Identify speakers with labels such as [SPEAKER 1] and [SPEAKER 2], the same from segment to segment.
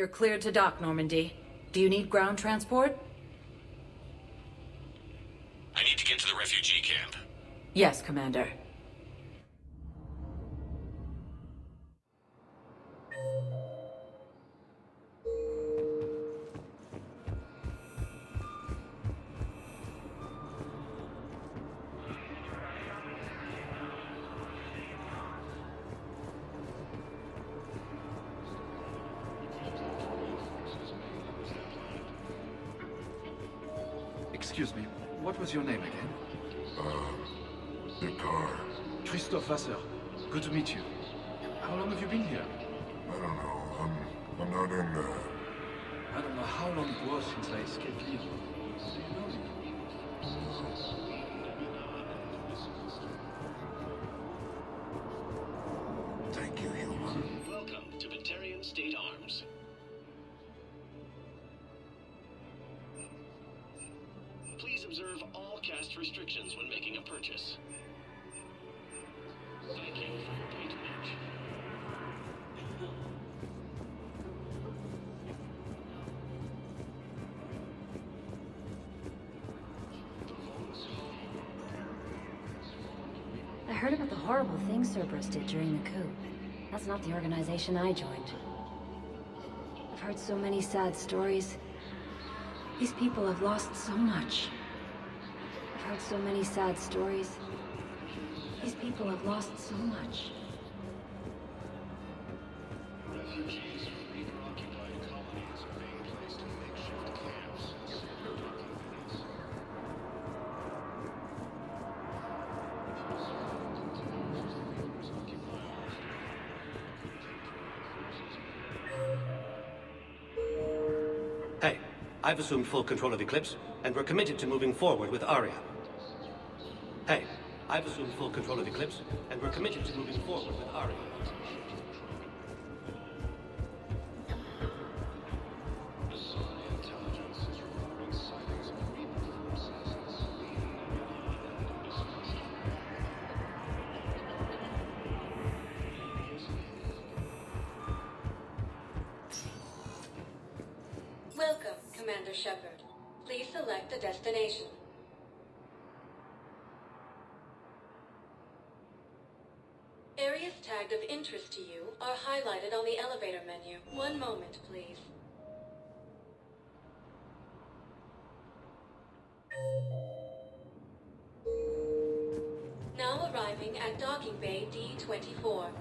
[SPEAKER 1] You're cleared to dock, Normandy. Do you need ground transport?
[SPEAKER 2] I need to get to the refugee camp.
[SPEAKER 1] Yes, Commander.
[SPEAKER 3] Excuse me, what was your name again?
[SPEAKER 4] Lecar.
[SPEAKER 3] Christophe Vasseur. Good to meet you. How long have you been here?
[SPEAKER 4] I don't know. I'm not in there.
[SPEAKER 3] I don't know how long it was since I escaped Lille. Do you know me?
[SPEAKER 4] Thank you, human.
[SPEAKER 5] Welcome to Batarian State Arms. Please observe all caste restrictions when making a purchase. Thank you for your patronage.
[SPEAKER 6] I heard about the horrible things Cerberus did during the coup. That's not the organization I joined. I've heard so many sad stories. These people have lost so much. I've heard so many sad stories. These people have lost so much.
[SPEAKER 5] Refugees from occupied colonies are being placed in makeshift camps.
[SPEAKER 7] Hey, I've assumed full control of Eclipse, and we're committed to moving forward with Aria. Hey, I've assumed full control of Eclipse, and we're committed to moving forward with Aria.
[SPEAKER 8] Welcome, Commander Shepard. Please select a destination. Areas tagged of interest to you are highlighted on the elevator menu. One moment, please. Now arriving at Docking Bay D-24.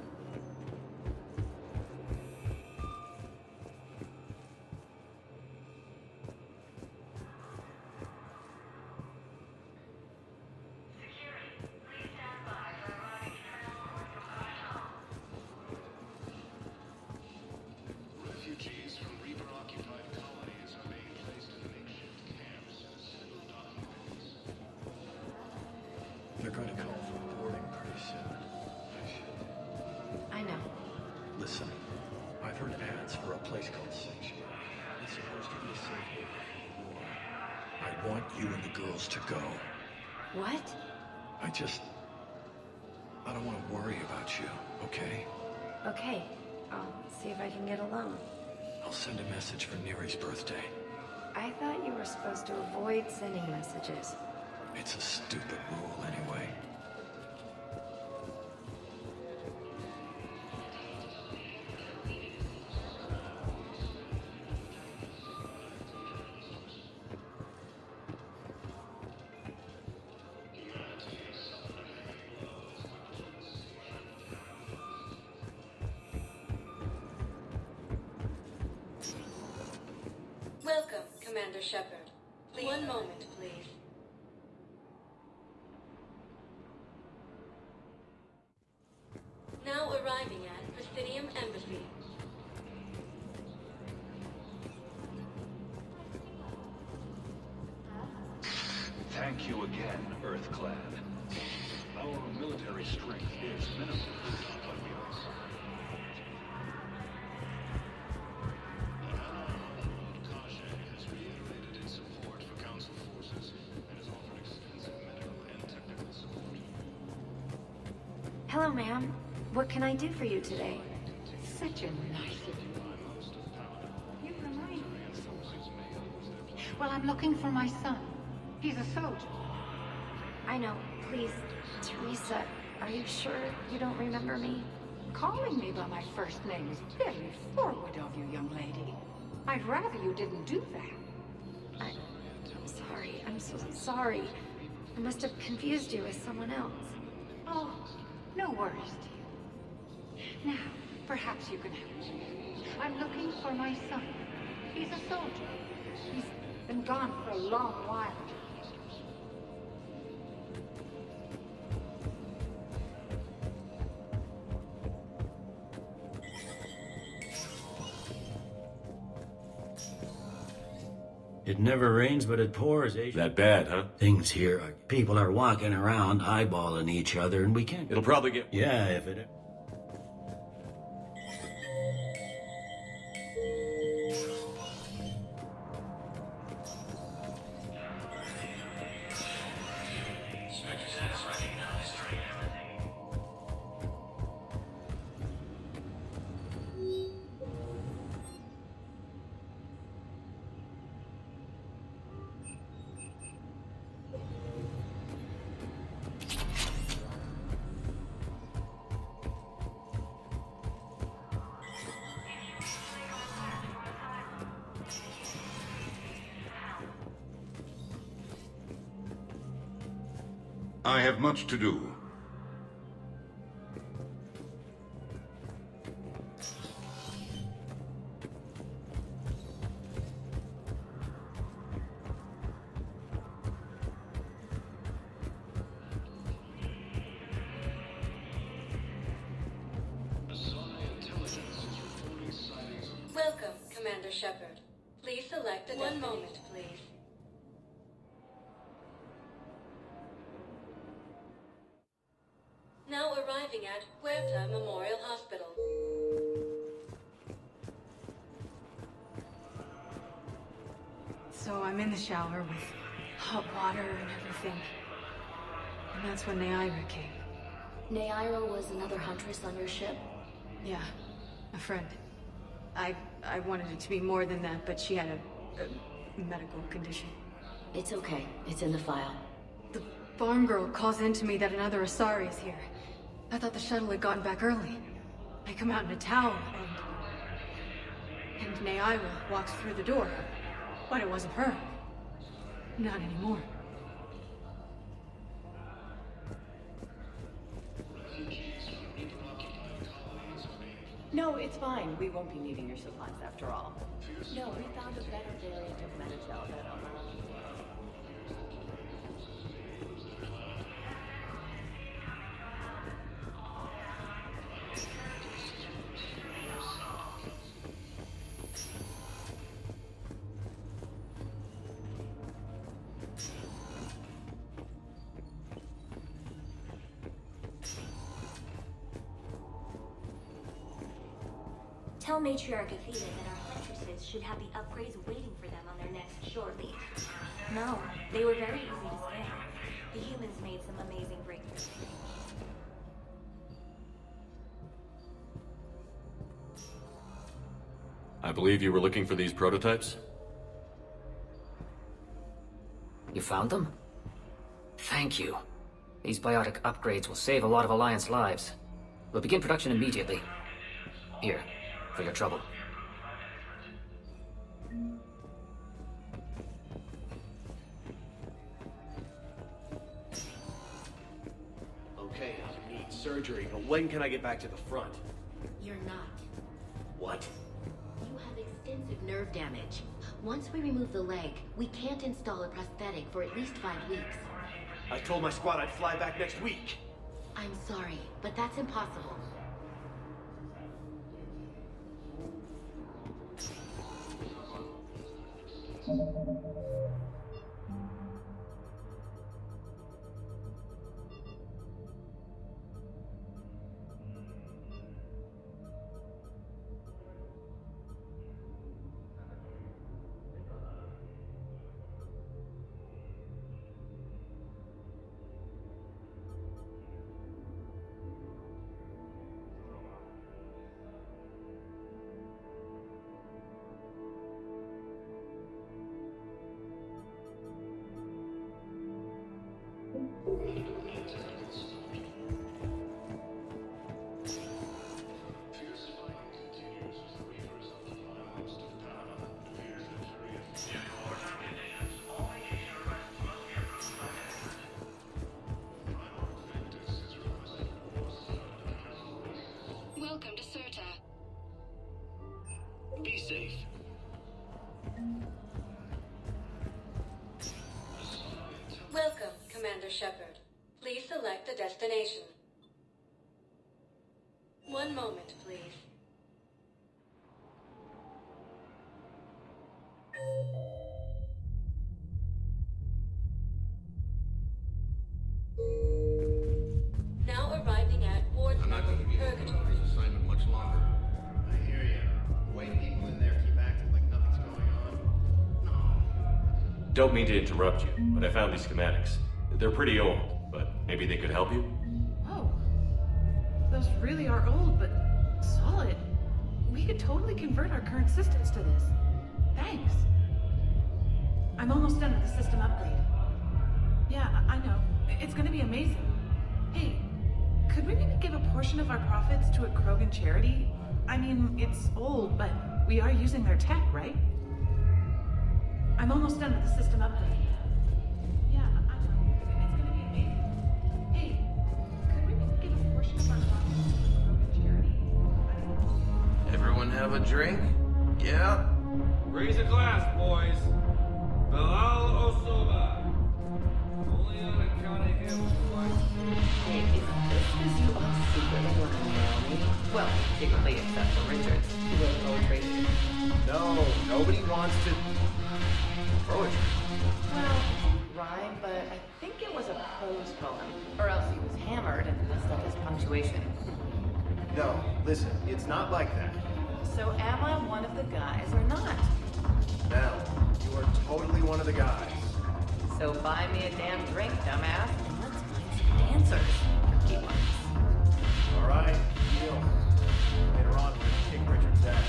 [SPEAKER 5] Refugees from Reaper-occupied colonies are being placed in makeshift camps.
[SPEAKER 3] They're going to call for boarding pretty soon.
[SPEAKER 6] I know.
[SPEAKER 3] Listen, I've heard ads for a place called Sanctuary. It's supposed to be a safe haven for war. I want you and the girls to go.
[SPEAKER 6] What?
[SPEAKER 3] I don't want to worry about you, okay?
[SPEAKER 6] Okay. I'll see if I can get along.
[SPEAKER 3] I'll send a message for Neri's birthday.
[SPEAKER 6] I thought you were supposed to avoid sending messages.
[SPEAKER 3] It's a stupid rule anyway.
[SPEAKER 8] Welcome, Commander Shepard. One moment, please. Now arriving at Presidium Embassy.
[SPEAKER 9] Thank you again, Earthclad. Our military strength is minimal, but we are certain.
[SPEAKER 5] Has reiterated its support for Council forces and has offered extensive medical and technical support.
[SPEAKER 6] Hello, ma'am. What can I do for you today? Such a nice...
[SPEAKER 5] By most of Paladin.
[SPEAKER 10] Well, I'm looking for my son. He's a soldier.
[SPEAKER 6] I know. Please, Teresa, are you sure you don't remember me?
[SPEAKER 10] Calling me by my first name is very forward of you, young lady. I'd rather you didn't do that.
[SPEAKER 6] I'm sorry. I'm so sorry. I must have confused you with someone else.
[SPEAKER 10] Oh, no worries, dear. Now, perhaps you can help me. I'm looking for my son. He's a soldier. He's been gone for a long while.
[SPEAKER 11] It never rains, but it pours, eh?
[SPEAKER 2] That bad, huh?
[SPEAKER 11] Things here are... People are walking around, eyeballing each other, and we can't...
[SPEAKER 2] It'll probably get...
[SPEAKER 11] Yeah, if it...
[SPEAKER 4] I have much to do.
[SPEAKER 8] Welcome, Commander Shepard. Please select a one moment, please. Now arriving at Huerta Memorial Hospital.
[SPEAKER 12] So I'm in the shower with hot water and everything. And that's when Neaira came.
[SPEAKER 6] Neaira was another huntress on your ship?
[SPEAKER 12] Yeah, a friend. I wanted it to be more than that, but she had a medical condition.
[SPEAKER 6] It's okay. It's in the file.
[SPEAKER 12] The farm girl calls in to me that another Asari is here. I thought the shuttle had gotten back early. I come out in a towel, and Neaira walks through the door. But it wasn't her. Not anymore.
[SPEAKER 13] No, it's fine. We won't be needing your supplies after all. No, we found a better variant of Metatel that
[SPEAKER 14] Tell Matriarch Athena that our huntresses should have the upgrades waiting for them on their next shore leave. No, they were very easy to scan. The humans made some amazing breakthroughs.
[SPEAKER 2] I believe you were looking for these prototypes?
[SPEAKER 15] You found them? Thank you. These biotic upgrades will save a lot of Alliance lives. We'll begin production immediately. Here, for your trouble.
[SPEAKER 7] Okay, I need surgery, but when can I get back to the front?
[SPEAKER 16] You're not.
[SPEAKER 7] What?
[SPEAKER 16] You have extensive nerve damage. Once we remove the leg, we can't install a prosthetic for at least 5 weeks.
[SPEAKER 7] I told my squad I'd fly back next week.
[SPEAKER 16] I'm sorry, but that's impossible.
[SPEAKER 8] Welcome to Serta.
[SPEAKER 9] Be safe.
[SPEAKER 8] Welcome, Commander Shepard. Please select a destination. One moment, please. Now arriving at Ward
[SPEAKER 4] I'm not going to be able to do
[SPEAKER 8] Purgatory.
[SPEAKER 4] this assignment much longer.
[SPEAKER 17] I hear ya. White people in there keep acting like nothing's going on.
[SPEAKER 2] Don't mean to interrupt you, but I found these schematics. They're pretty old, but maybe they could help you?
[SPEAKER 18] Oh. Those really are old, but solid. We could totally convert our current systems to this. Thanks. I'm almost done with the system upgrade. Yeah, I know. It's gonna be amazing. Hey, could we maybe give a portion of our profits to a Krogan charity? I mean, it's old, but we are using their tech, right? I'm almost done with the system upgrade. Yeah, I know. It's gonna be amazing. Hey, could we maybe give a portion of our profits to a Krogan charity?
[SPEAKER 17] Everyone have a drink? Yeah?
[SPEAKER 19] Raise a glass, boys. Bilal Osoba. Only on account of him.
[SPEAKER 13] Hey, is this because you all secretly want to nail me? Well, secretly except for Richards, who wrote poetry.
[SPEAKER 17] No, nobody wants to... Poetry.
[SPEAKER 13] Well, rhyme, but I think it was a prose poem. Or else he was hammered and messed up his punctuation.
[SPEAKER 17] No, listen, it's not like that.
[SPEAKER 13] So am I one of the guys or not?
[SPEAKER 17] Mel, you are totally one of the guys.
[SPEAKER 13] So buy me a damn drink, dumbass, and let's find some answers. Tricky ones.
[SPEAKER 17] All right, deal. Later on, we're gonna kick Richard's ass.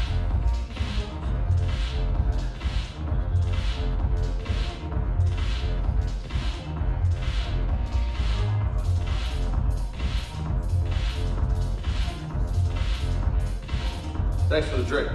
[SPEAKER 19] Thanks for the drink.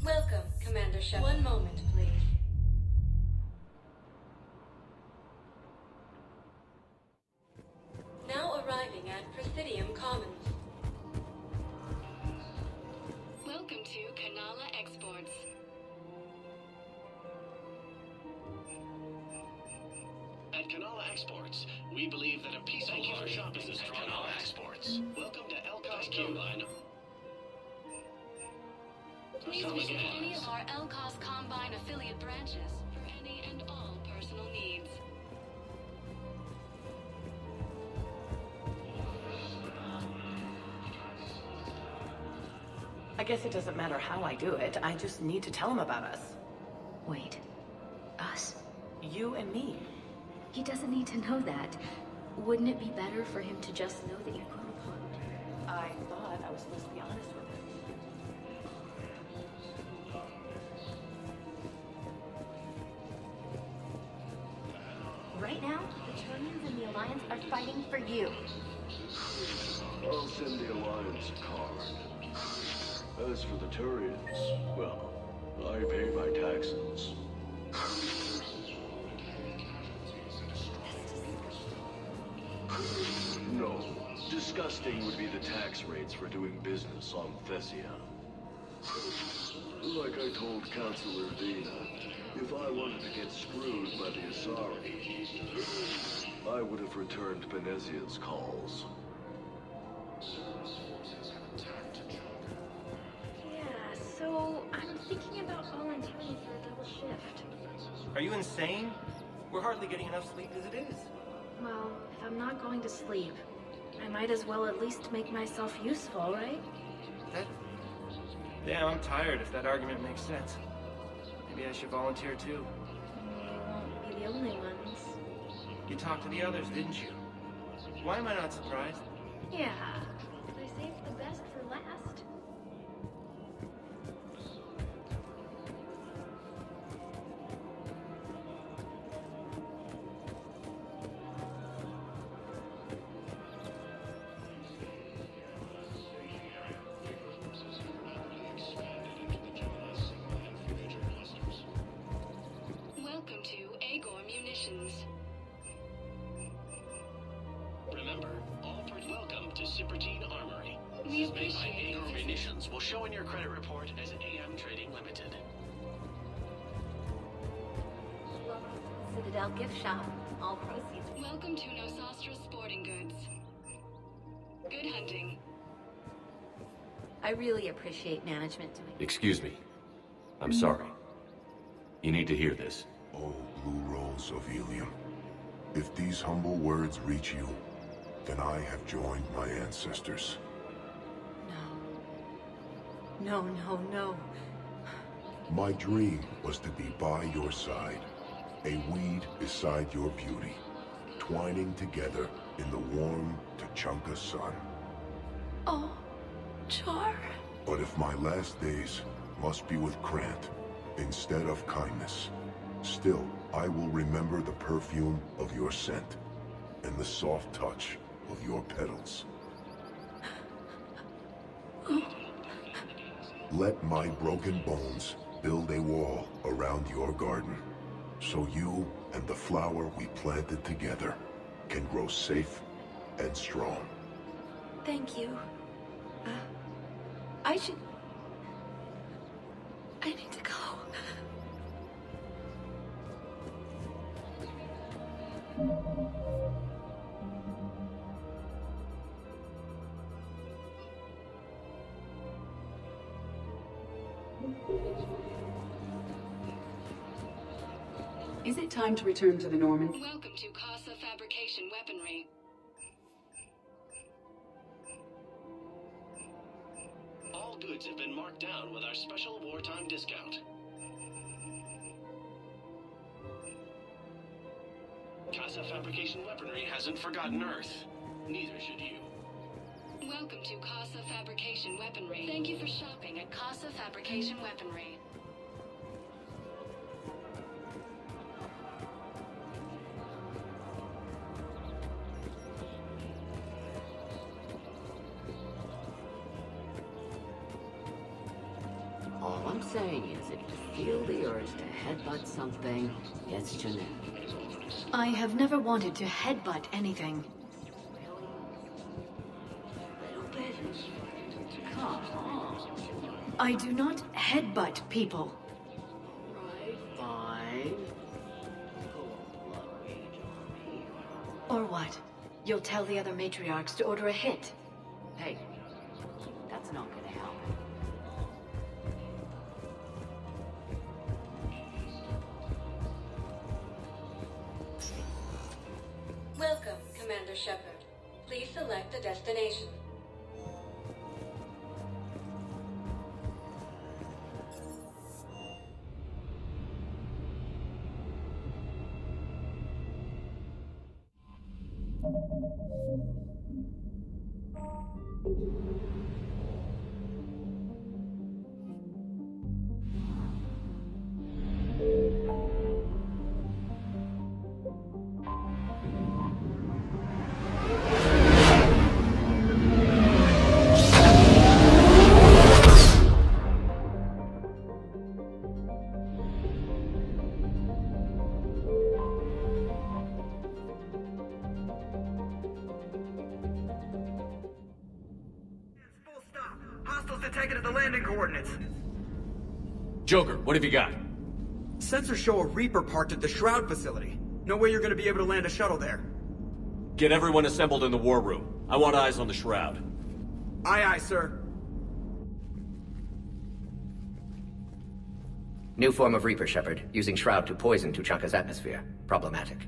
[SPEAKER 8] Welcome, Commander Shepard. One moment, please. Now arriving at Presidium Commons. Welcome to Kanala Exports.
[SPEAKER 9] At Kanala Exports, we believe that a peaceful heart shop is at Kanala Exports. Welcome to Elcos Combine.
[SPEAKER 8] Please visit any of our Elcos Combine affiliate branches for any and all personal needs.
[SPEAKER 13] I guess it doesn't matter how I do it. I just need to tell him about us.
[SPEAKER 6] Wait. Us?
[SPEAKER 13] You and me.
[SPEAKER 6] He doesn't need to know that. Wouldn't it be better for him to just know that you're grown upon?
[SPEAKER 13] I thought I was supposed to be honest with him.
[SPEAKER 16] Right now, the Turians and the Alliance are fighting for you.
[SPEAKER 9] I'll send the Alliance a card. As for the Turians, well, I pay my taxes. No, disgusting would be the tax rates for doing business on Thessia. Like I told Counselor Dina, if I wanted to get screwed by the Asari, I would have returned Venezia's calls.
[SPEAKER 6] Yeah, so I'm thinking about volunteering for a double shift.
[SPEAKER 7] Are you insane? We're hardly getting enough sleep as it is.
[SPEAKER 6] Well, if I'm not going to sleep, I might as well at least make myself useful, right?
[SPEAKER 7] Yeah, I'm tired if that argument makes sense. Maybe I should volunteer too.
[SPEAKER 6] We won't be the only ones.
[SPEAKER 7] You talked to the others, didn't you? Why am I not surprised?
[SPEAKER 6] Yeah, I saved the best for last.
[SPEAKER 8] Welcome to Agor Munitions.
[SPEAKER 20] Remember, all welcome to Cybertine Armory.
[SPEAKER 8] We
[SPEAKER 20] This is made by
[SPEAKER 8] appreciate
[SPEAKER 20] Agor
[SPEAKER 8] it.
[SPEAKER 20] Munitions will show in your credit report as AM Trading Limited.
[SPEAKER 14] Citadel gift shop. All proceeds.
[SPEAKER 8] Welcome to Nosastra Sporting Goods. Good hunting.
[SPEAKER 14] I really appreciate management doing.
[SPEAKER 2] Excuse me. I'm sorry. You need to hear this.
[SPEAKER 21] Oh, blue rolls of helium. If these humble words reach you, then I have joined my ancestors.
[SPEAKER 6] No, no, no.
[SPEAKER 21] My dream was to be by your side, a weed beside your beauty, twining together in the warm Tachanka sun.
[SPEAKER 6] Oh, Char.
[SPEAKER 21] But if my last days must be with Krant instead of kindness, still I will remember the perfume of your scent and the soft touch of your petals. Let my broken bones build a wall around your garden, so you and the flower we planted together can grow safe and strong.
[SPEAKER 6] Thank you. I need to go.
[SPEAKER 22] Is it time to return to the Norman?
[SPEAKER 8] Welcome to Casa Fabrication Weaponry.
[SPEAKER 20] All goods have been marked down with our special wartime discount. Casa Fabrication Weaponry hasn't forgotten Earth. Neither should you.
[SPEAKER 8] Welcome to Casa Fabrication Weaponry. Thank you for shopping at Casa Fabrication Weaponry.
[SPEAKER 11] All I'm saying is, if you feel the urge to headbutt something, it's genetic.
[SPEAKER 12] I have never wanted to headbutt anything.
[SPEAKER 11] Come on.
[SPEAKER 12] I do not headbutt people.
[SPEAKER 11] Fine.
[SPEAKER 12] Or what? You'll tell the other matriarchs to order a hit.
[SPEAKER 11] Hey, that's not gonna help.
[SPEAKER 8] Welcome, Commander Shepard. Please select a destination.
[SPEAKER 1] take it to the landing coordinates.
[SPEAKER 2] Joker, what have you got?
[SPEAKER 1] Sensors show a Reaper parked at the Shroud facility. No way you're gonna be able to land a shuttle there.
[SPEAKER 2] Get everyone assembled in the war room. I want eyes on the Shroud.
[SPEAKER 1] Aye, aye, sir.
[SPEAKER 22] New form of Reaper, Shepard, using Shroud to poison Tuchanka's atmosphere. Problematic.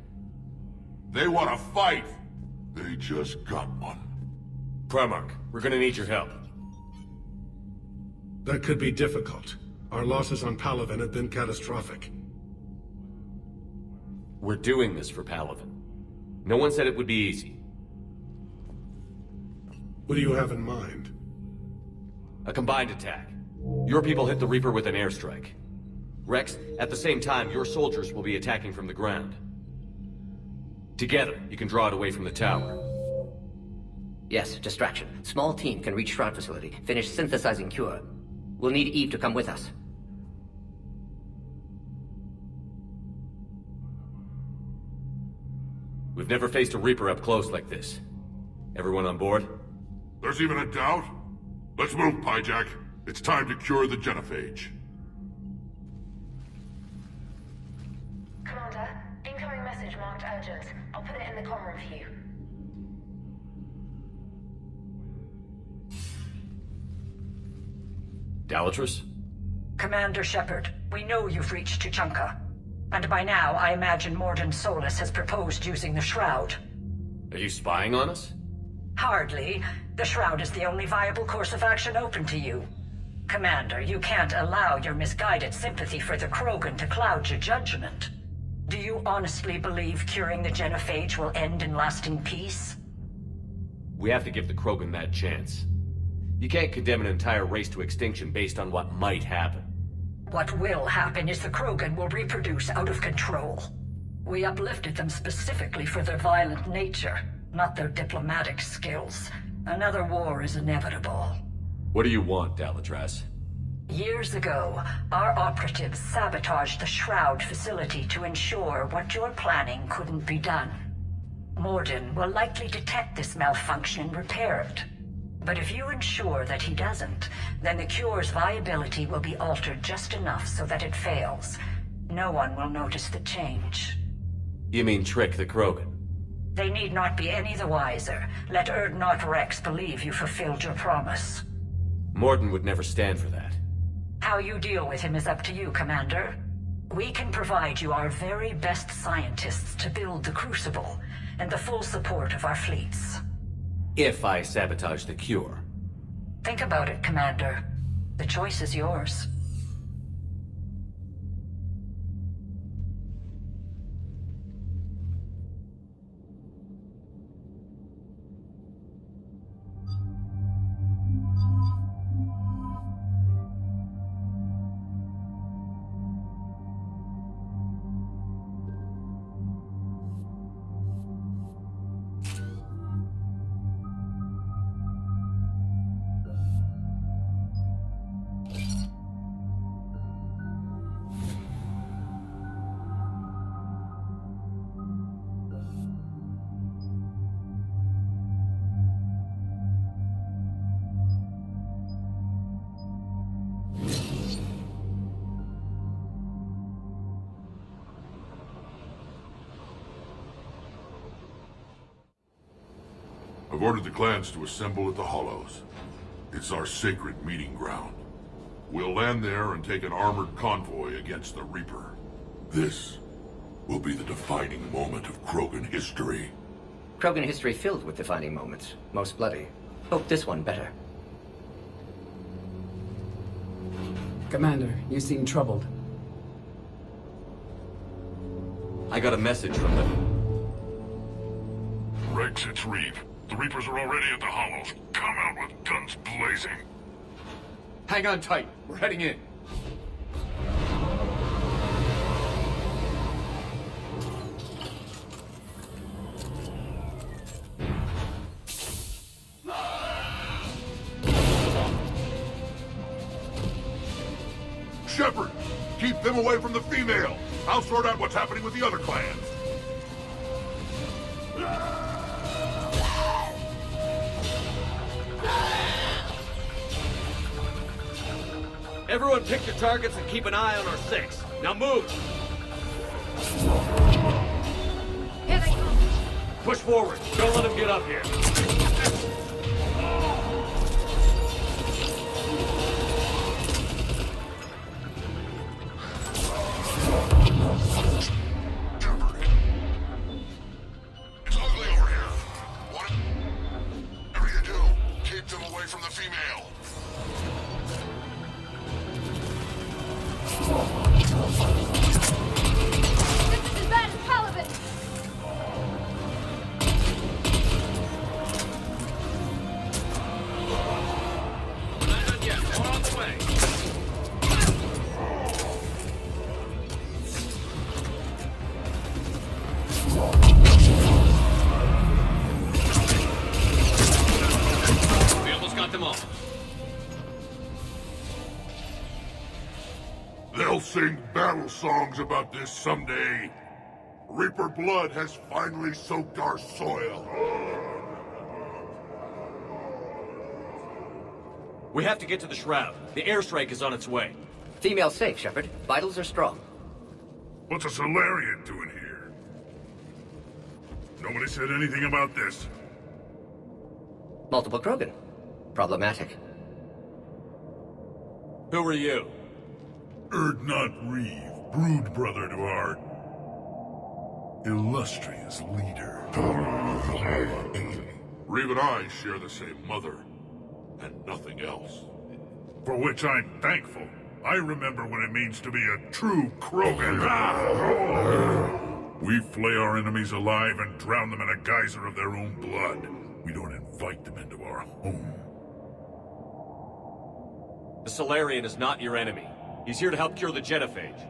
[SPEAKER 21] They want to fight! They just got one.
[SPEAKER 2] Primarch, we're gonna need your help.
[SPEAKER 23] That could be difficult. Our losses on Palaven have been catastrophic.
[SPEAKER 2] We're doing this for Palaven. No one said it would be easy.
[SPEAKER 23] What do you have in mind?
[SPEAKER 2] A combined attack. Your people hit the Reaper with an airstrike. Rex, at the same time, your soldiers will be attacking from the ground. Together, you can draw it away from the tower.
[SPEAKER 22] Yes, distraction. Small team can reach Shroud facility, finish synthesizing cure. We'll need Eve to come with us.
[SPEAKER 2] We've never faced a Reaper up close like this. Everyone on board?
[SPEAKER 21] There's even a doubt? Let's move, Pyjack. It's time to cure the genophage.
[SPEAKER 24] Commander, incoming message marked urgent. I'll put it in the comm room for you.
[SPEAKER 2] Dalatrus?
[SPEAKER 25] Commander Shepard, we know you've reached Tuchanka. And by now, I imagine Morden Solus has proposed using the Shroud.
[SPEAKER 2] Are you spying on us?
[SPEAKER 25] Hardly. The Shroud is the only viable course of action open to you. Commander, you can't allow your misguided sympathy for the Krogan to cloud your judgment. Do you honestly believe curing the genophage will end in lasting peace?
[SPEAKER 2] We have to give the Krogan that chance. You can't condemn an entire race to extinction based on what might happen.
[SPEAKER 25] What will happen is the Krogan will reproduce out of control. We uplifted them specifically for their violent nature, not their diplomatic skills. Another war is inevitable.
[SPEAKER 2] What do you want, Dalatrus?
[SPEAKER 25] Years ago, our operatives sabotaged the Shroud facility to ensure what you're planning couldn't be done. Morden will likely detect this malfunction and repair it. But if you ensure that he doesn't, then the cure's viability will be altered just enough so that it fails. No one will notice the change.
[SPEAKER 2] You mean trick the Krogan?
[SPEAKER 25] They need not be any the wiser. Let Urdnot Rex believe you fulfilled your promise.
[SPEAKER 2] Morden would never stand for that.
[SPEAKER 25] How you deal with him is up to you, Commander. We can provide you our very best scientists to build the Crucible, and the full support of our fleets.
[SPEAKER 2] If I sabotage the cure.
[SPEAKER 25] Think about it, Commander. The choice is yours.
[SPEAKER 21] I've ordered the clans to assemble at the Hollows. It's our sacred meeting ground. We'll land there and take an armored convoy against the Reaper. This will be the defining moment of Krogan history.
[SPEAKER 22] Krogan history filled with defining moments. Most bloody. Hope this one better.
[SPEAKER 26] Commander, you seem troubled.
[SPEAKER 2] I got a message from them.
[SPEAKER 21] Rex, it's Reeve. The Reapers are already at the Hollows. Come out with guns blazing.
[SPEAKER 2] Hang on tight. We're heading in.
[SPEAKER 21] Shepard, keep them away from the female. I'll sort out what's happening with the other clans.
[SPEAKER 2] Everyone pick your targets and keep an eye on our 6. Now move!
[SPEAKER 12] Here they come!
[SPEAKER 2] Push forward. Don't let them get up here.
[SPEAKER 21] It's ugly over here. Whatever you do, keep them away from the female.
[SPEAKER 12] This is as bad as Halibut!
[SPEAKER 2] Not done yet. More on the way. We almost got them all.
[SPEAKER 21] They'll sing battle songs about this someday. Reaper blood has finally soaked our soil.
[SPEAKER 2] We have to get to the Shroud. The airstrike is on its way.
[SPEAKER 22] Female safe, Shepard. Vitals are strong.
[SPEAKER 21] What's a Solarian doing here? Nobody said anything about this.
[SPEAKER 22] Multiple Krogan. Problematic.
[SPEAKER 2] Who are you?
[SPEAKER 21] Erdnot Reeve, brood brother to our illustrious leader. Reeve and I share the same mother, and nothing else. For which I'm thankful. I remember what it means to be a true Krogan. We flay our enemies alive and drown them in a geyser of their own blood. We don't invite them into our home.
[SPEAKER 2] The Solarian is not your enemy. He's here to help cure the genophage.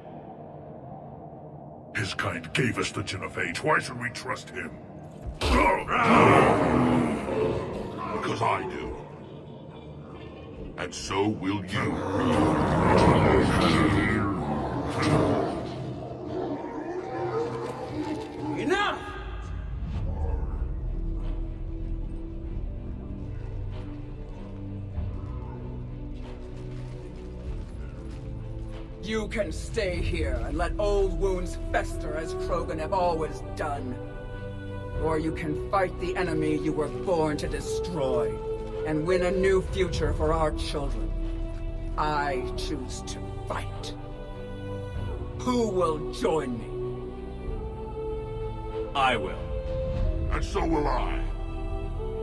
[SPEAKER 21] His kind gave us the genophage. Why should we trust him? Because I do. And so will you.
[SPEAKER 1] Enough!
[SPEAKER 26] You can stay here and let old wounds fester as Krogan have always done. Or you can fight the enemy you were born to destroy, and win a new future for our children. I choose to fight. Who will join me?
[SPEAKER 2] I will.
[SPEAKER 21] And so will I.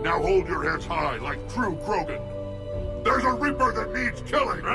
[SPEAKER 21] Now hold your heads high like true Krogan. There's a Reaper that needs killing!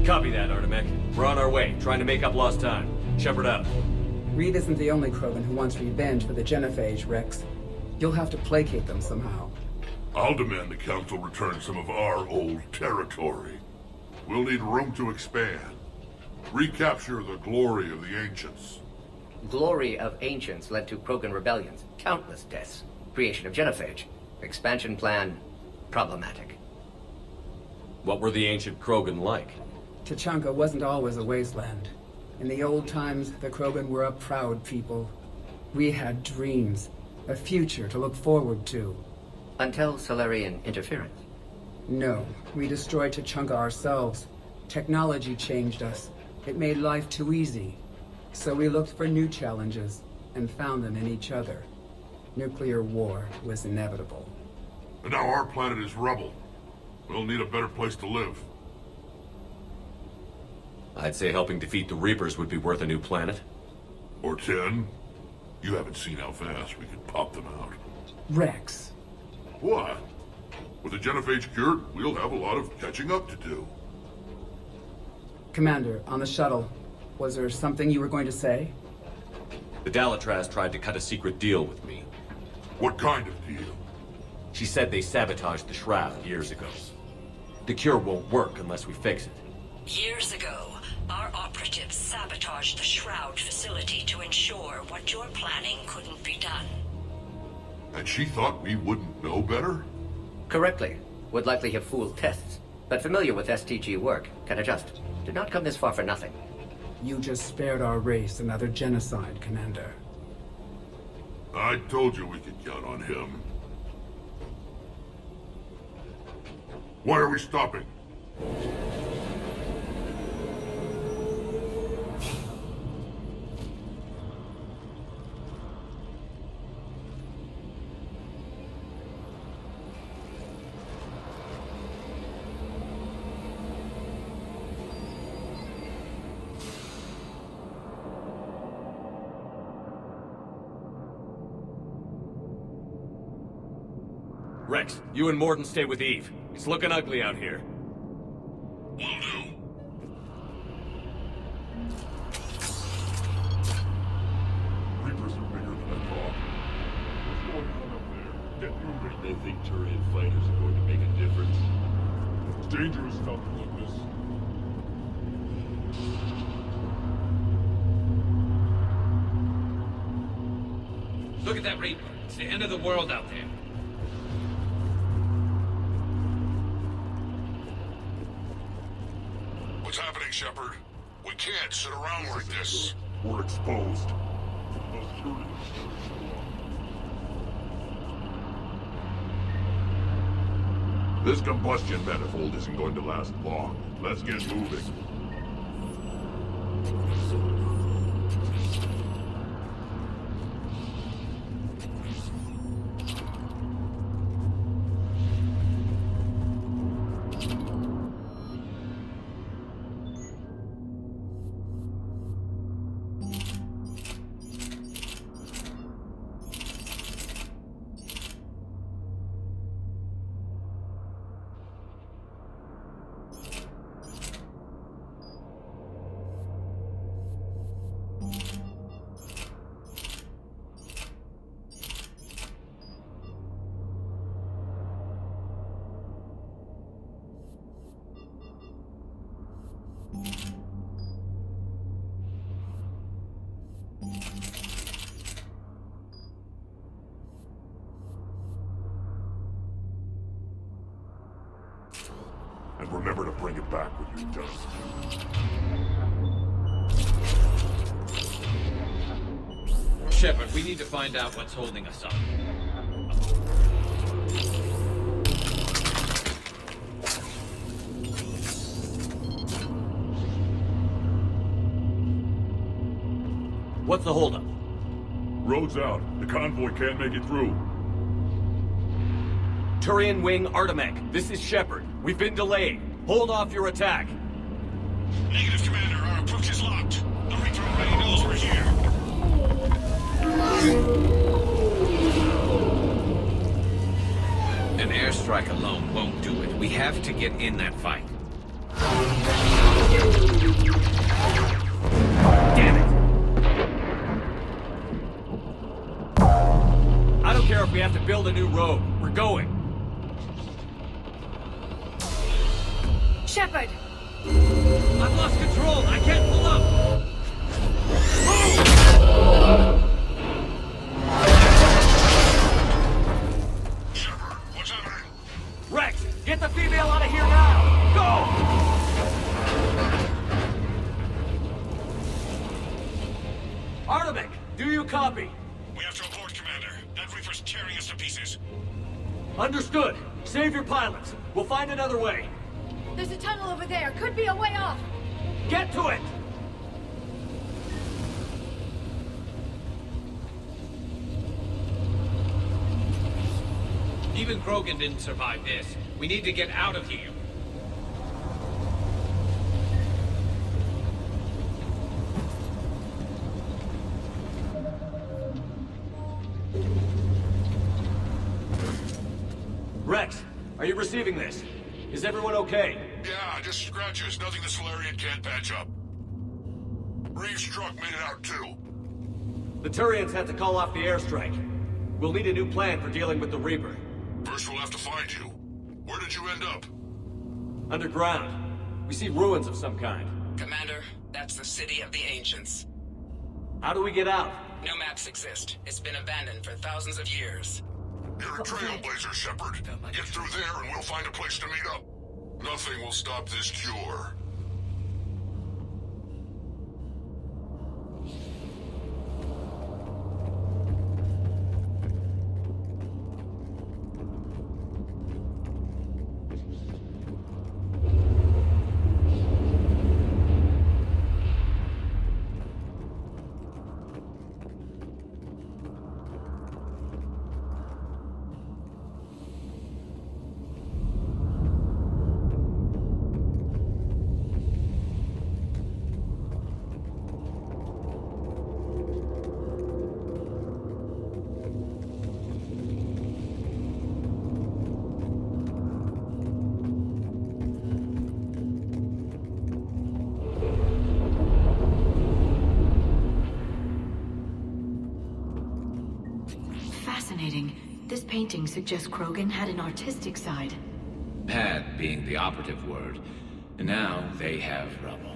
[SPEAKER 2] Copy that, Artemek. We're on our way, trying to make up lost time. Shepard out.
[SPEAKER 26] Reed isn't the only Krogan who wants revenge for the genophage, Rex. You'll have to placate them somehow.
[SPEAKER 21] I'll demand the Council return some of our old territory. We'll need room to expand. Recapture the glory of the Ancients.
[SPEAKER 22] Glory of Ancients led to Krogan rebellions, countless deaths, creation of genophage, expansion plan, problematic.
[SPEAKER 2] What were the ancient Krogan like?
[SPEAKER 26] Tuchanka wasn't always a wasteland. In the old times, the Krogan were a proud people. We had dreams, a future to look forward to.
[SPEAKER 22] Until Solarian interference.
[SPEAKER 26] No, we destroyed Tuchanka ourselves. Technology changed us. It made life too easy. So we looked for new challenges, and found them in each other. Nuclear war was inevitable.
[SPEAKER 21] And now our planet is rubble. We'll need a better place to live.
[SPEAKER 2] I'd say helping defeat the Reapers would be worth a new planet.
[SPEAKER 21] Or 10. You haven't seen how fast we could pop them out.
[SPEAKER 26] Rex.
[SPEAKER 21] What? With the genophage cured, we'll have a lot of catching up to do.
[SPEAKER 26] Commander, on the shuttle, was there something you were going to say?
[SPEAKER 2] The Dalatraz tried to cut a secret deal with me.
[SPEAKER 21] What kind of deal?
[SPEAKER 2] She said they sabotaged the Shroud years ago. The cure won't work unless we fix it.
[SPEAKER 25] Years ago, our operatives sabotaged the Shroud facility to ensure what you're planning couldn't be done.
[SPEAKER 21] And she thought we wouldn't know better?
[SPEAKER 22] Correctly. Would likely have fooled tests, but familiar with STG work, can adjust. Did not come this far for nothing.
[SPEAKER 26] You just spared our race another genocide, Commander.
[SPEAKER 21] I told you we could count on him. Why are we stopping?
[SPEAKER 2] Rex, you and Morden stay with Eve. It's looking ugly out here.
[SPEAKER 21] Will do. Reapers are bigger than I thought. What's going on up there? Get moving.
[SPEAKER 9] They think Turian fighters are going to make a difference.
[SPEAKER 21] It's dangerous stuff like this.
[SPEAKER 19] Look at that Reaper. It's the end of the world out there.
[SPEAKER 21] What's happening, Shepard? We can't sit around like this. We're exposed. This combustion manifold isn't going to last long. Let's get moving. And remember to bring it back when you're done.
[SPEAKER 19] Shepard, we need to find out what's holding us up.
[SPEAKER 2] What's the holdup?
[SPEAKER 21] Road's out. The convoy can't make it through.
[SPEAKER 2] Turian Wing Artemec, this is Shepard. We've been delayed. Hold off your attack.
[SPEAKER 20] Negative, Commander. Our approach is locked. The Reaper already knows we're here.
[SPEAKER 19] An airstrike alone won't do it. We have to get in that fight.
[SPEAKER 2] Damn it! I don't care if we have to build a new road. We're going.
[SPEAKER 12] Shepard!
[SPEAKER 19] I've lost control! I can't pull up!
[SPEAKER 20] Shepard, what's happening?
[SPEAKER 2] Rex, get the female out of here now! Go! Artemec, do you copy?
[SPEAKER 20] We have to abort, Commander. That Reaper's tearing us to pieces.
[SPEAKER 2] Understood. Save your pilots. We'll find another way.
[SPEAKER 12] There's a tunnel over there. Could be a way off.
[SPEAKER 2] Get to it!
[SPEAKER 19] Even Krogan didn't survive this. We need to get out of here.
[SPEAKER 2] Rex, are you receiving this? Is everyone okay?
[SPEAKER 21] Yeah, just scratches. Nothing the Solarian can't patch up. Reeves' truck made it out too.
[SPEAKER 2] The Turians had to call off the airstrike. We'll need a new plan for dealing with the Reaper.
[SPEAKER 21] First we'll have to find you. Where did you end up?
[SPEAKER 2] Underground. We see ruins of some kind.
[SPEAKER 3] Commander, that's the city of the ancients.
[SPEAKER 2] How do we get out?
[SPEAKER 3] No maps exist. It's been abandoned for thousands of years.
[SPEAKER 21] You're a trailblazer, Shepard. Get through there and we'll find a place to meet up. Nothing will stop this cure.
[SPEAKER 4] Fascinating. This painting suggests Krogan had an artistic side.
[SPEAKER 5] Had being the operative word. And now they have rubble.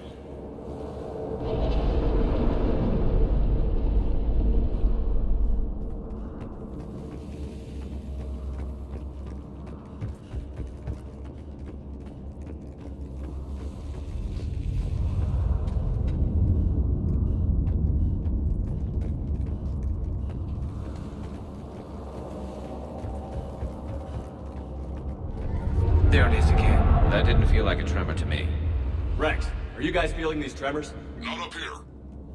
[SPEAKER 5] There it is again. That didn't feel like a tremor to me.
[SPEAKER 2] Rex, are you guys feeling these tremors?
[SPEAKER 21] Not up here.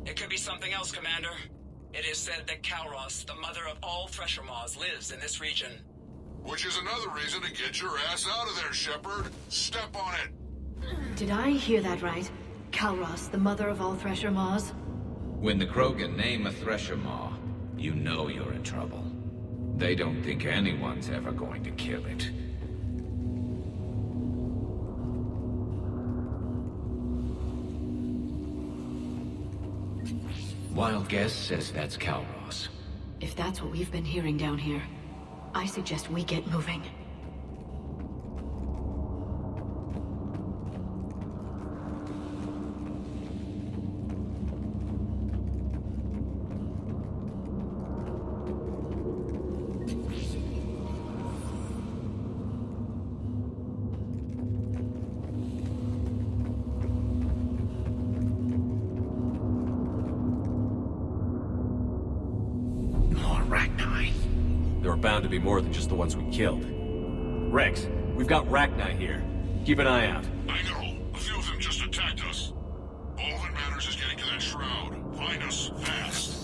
[SPEAKER 3] It could be something else, Commander. It is said that Kalros, the mother of all Thresher Maws, lives in this region.
[SPEAKER 21] Which is another reason to get your ass out of there, Shepard. Step on it.
[SPEAKER 4] Did I hear that right? Kalros, the mother of all Thresher Maws?
[SPEAKER 5] When the Krogan name a Thresher Maw, you know you're in trouble. They don't think anyone's ever going to kill it. Wild guess says that's Kalros.
[SPEAKER 4] If that's what we've been hearing down here, I suggest we get moving.
[SPEAKER 2] There are bound to be more than just the ones we killed. Rex, we've got Rachni here. Keep an eye out.
[SPEAKER 21] I know. A few of them just attacked us. All that matters is getting to that shroud. Find us, fast.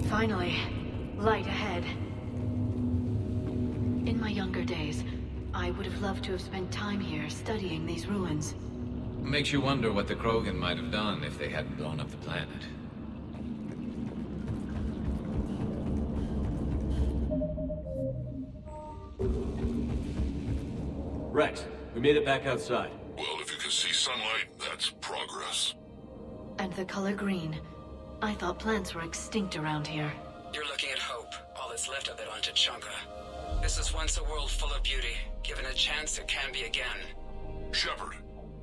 [SPEAKER 4] Finally, light ahead. In my younger days, I would have loved to have spent time here studying these ruins.
[SPEAKER 5] Makes you wonder what the Krogan might have done if they hadn't blown up the planet.
[SPEAKER 2] Rex, we made it back outside.
[SPEAKER 21] Well, if you can see sunlight, that's progress.
[SPEAKER 4] And the color green. I thought plants were extinct around here.
[SPEAKER 3] You're looking at hope, all that's left of it on Tachanka. This is once a world full of beauty. Given a chance, it can be again.
[SPEAKER 21] Shepard,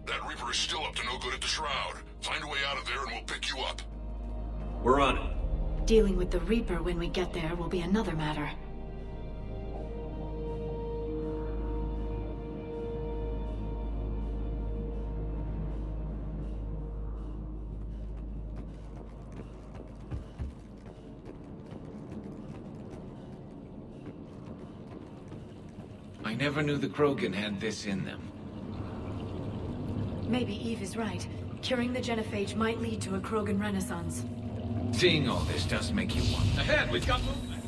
[SPEAKER 21] that Reaper is still up to no good at the Shroud. Find a way out of there and we'll pick you up.
[SPEAKER 2] We're on it.
[SPEAKER 4] Dealing with the Reaper when we get there will be another matter.
[SPEAKER 5] I never knew the Krogan had this in them.
[SPEAKER 4] Maybe Eve is right. Curing the genophage might lead to a Krogan renaissance.
[SPEAKER 5] Seeing all this does make you wonder.
[SPEAKER 19] Ahead, we've got movement.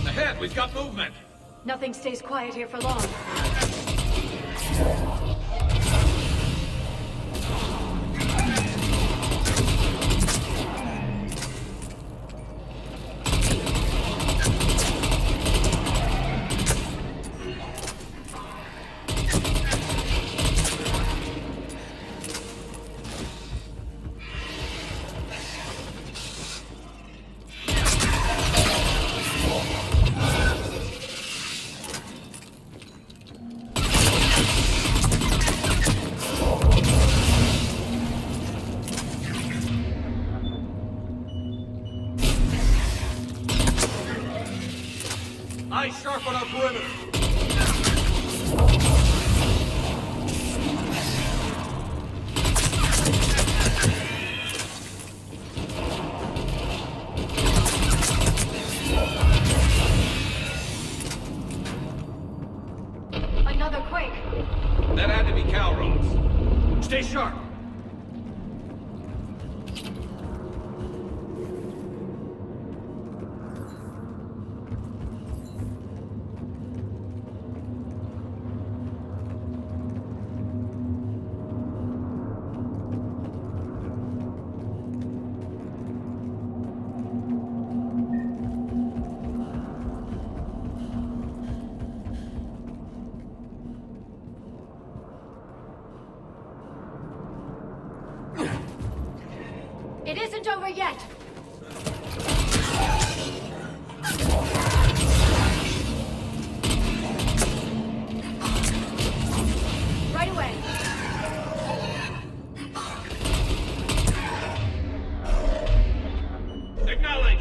[SPEAKER 19] Ahead, we've got movement.
[SPEAKER 4] Nothing stays quiet here for long.
[SPEAKER 19] Eyes sharp on our perimeter.
[SPEAKER 4] Another quake.
[SPEAKER 19] That had to be cow rods. Stay sharp.
[SPEAKER 4] It isn't over yet. Right away.
[SPEAKER 19] Acknowledge.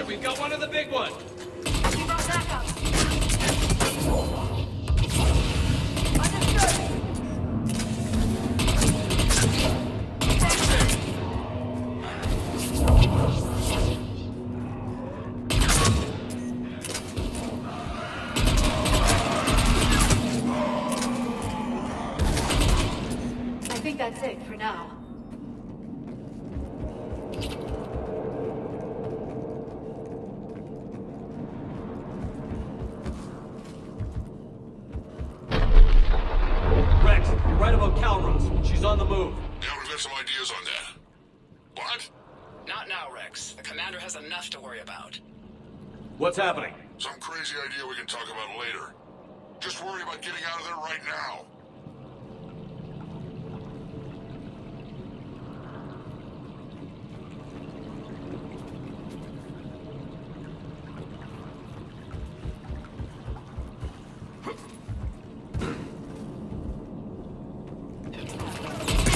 [SPEAKER 19] We've got one of the big ones.
[SPEAKER 4] We brought backup. I think that's it for now.
[SPEAKER 2] Right about Calros. She's on the move.
[SPEAKER 9] Yeah, we've got some ideas on that. What?
[SPEAKER 3] Not now, Rex. The commander has enough to worry about.
[SPEAKER 2] What's happening?
[SPEAKER 9] Some crazy idea we can talk about later. Just worry about getting out of there right now.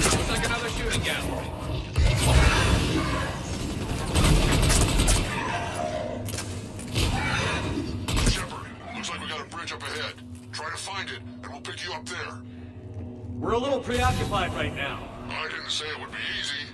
[SPEAKER 19] Looks like another shooting gallery.
[SPEAKER 9] Shepard, looks like we got a bridge up ahead. Try to find it, and we'll pick you up there.
[SPEAKER 2] We're a little preoccupied right now.
[SPEAKER 9] I didn't say it would be easy.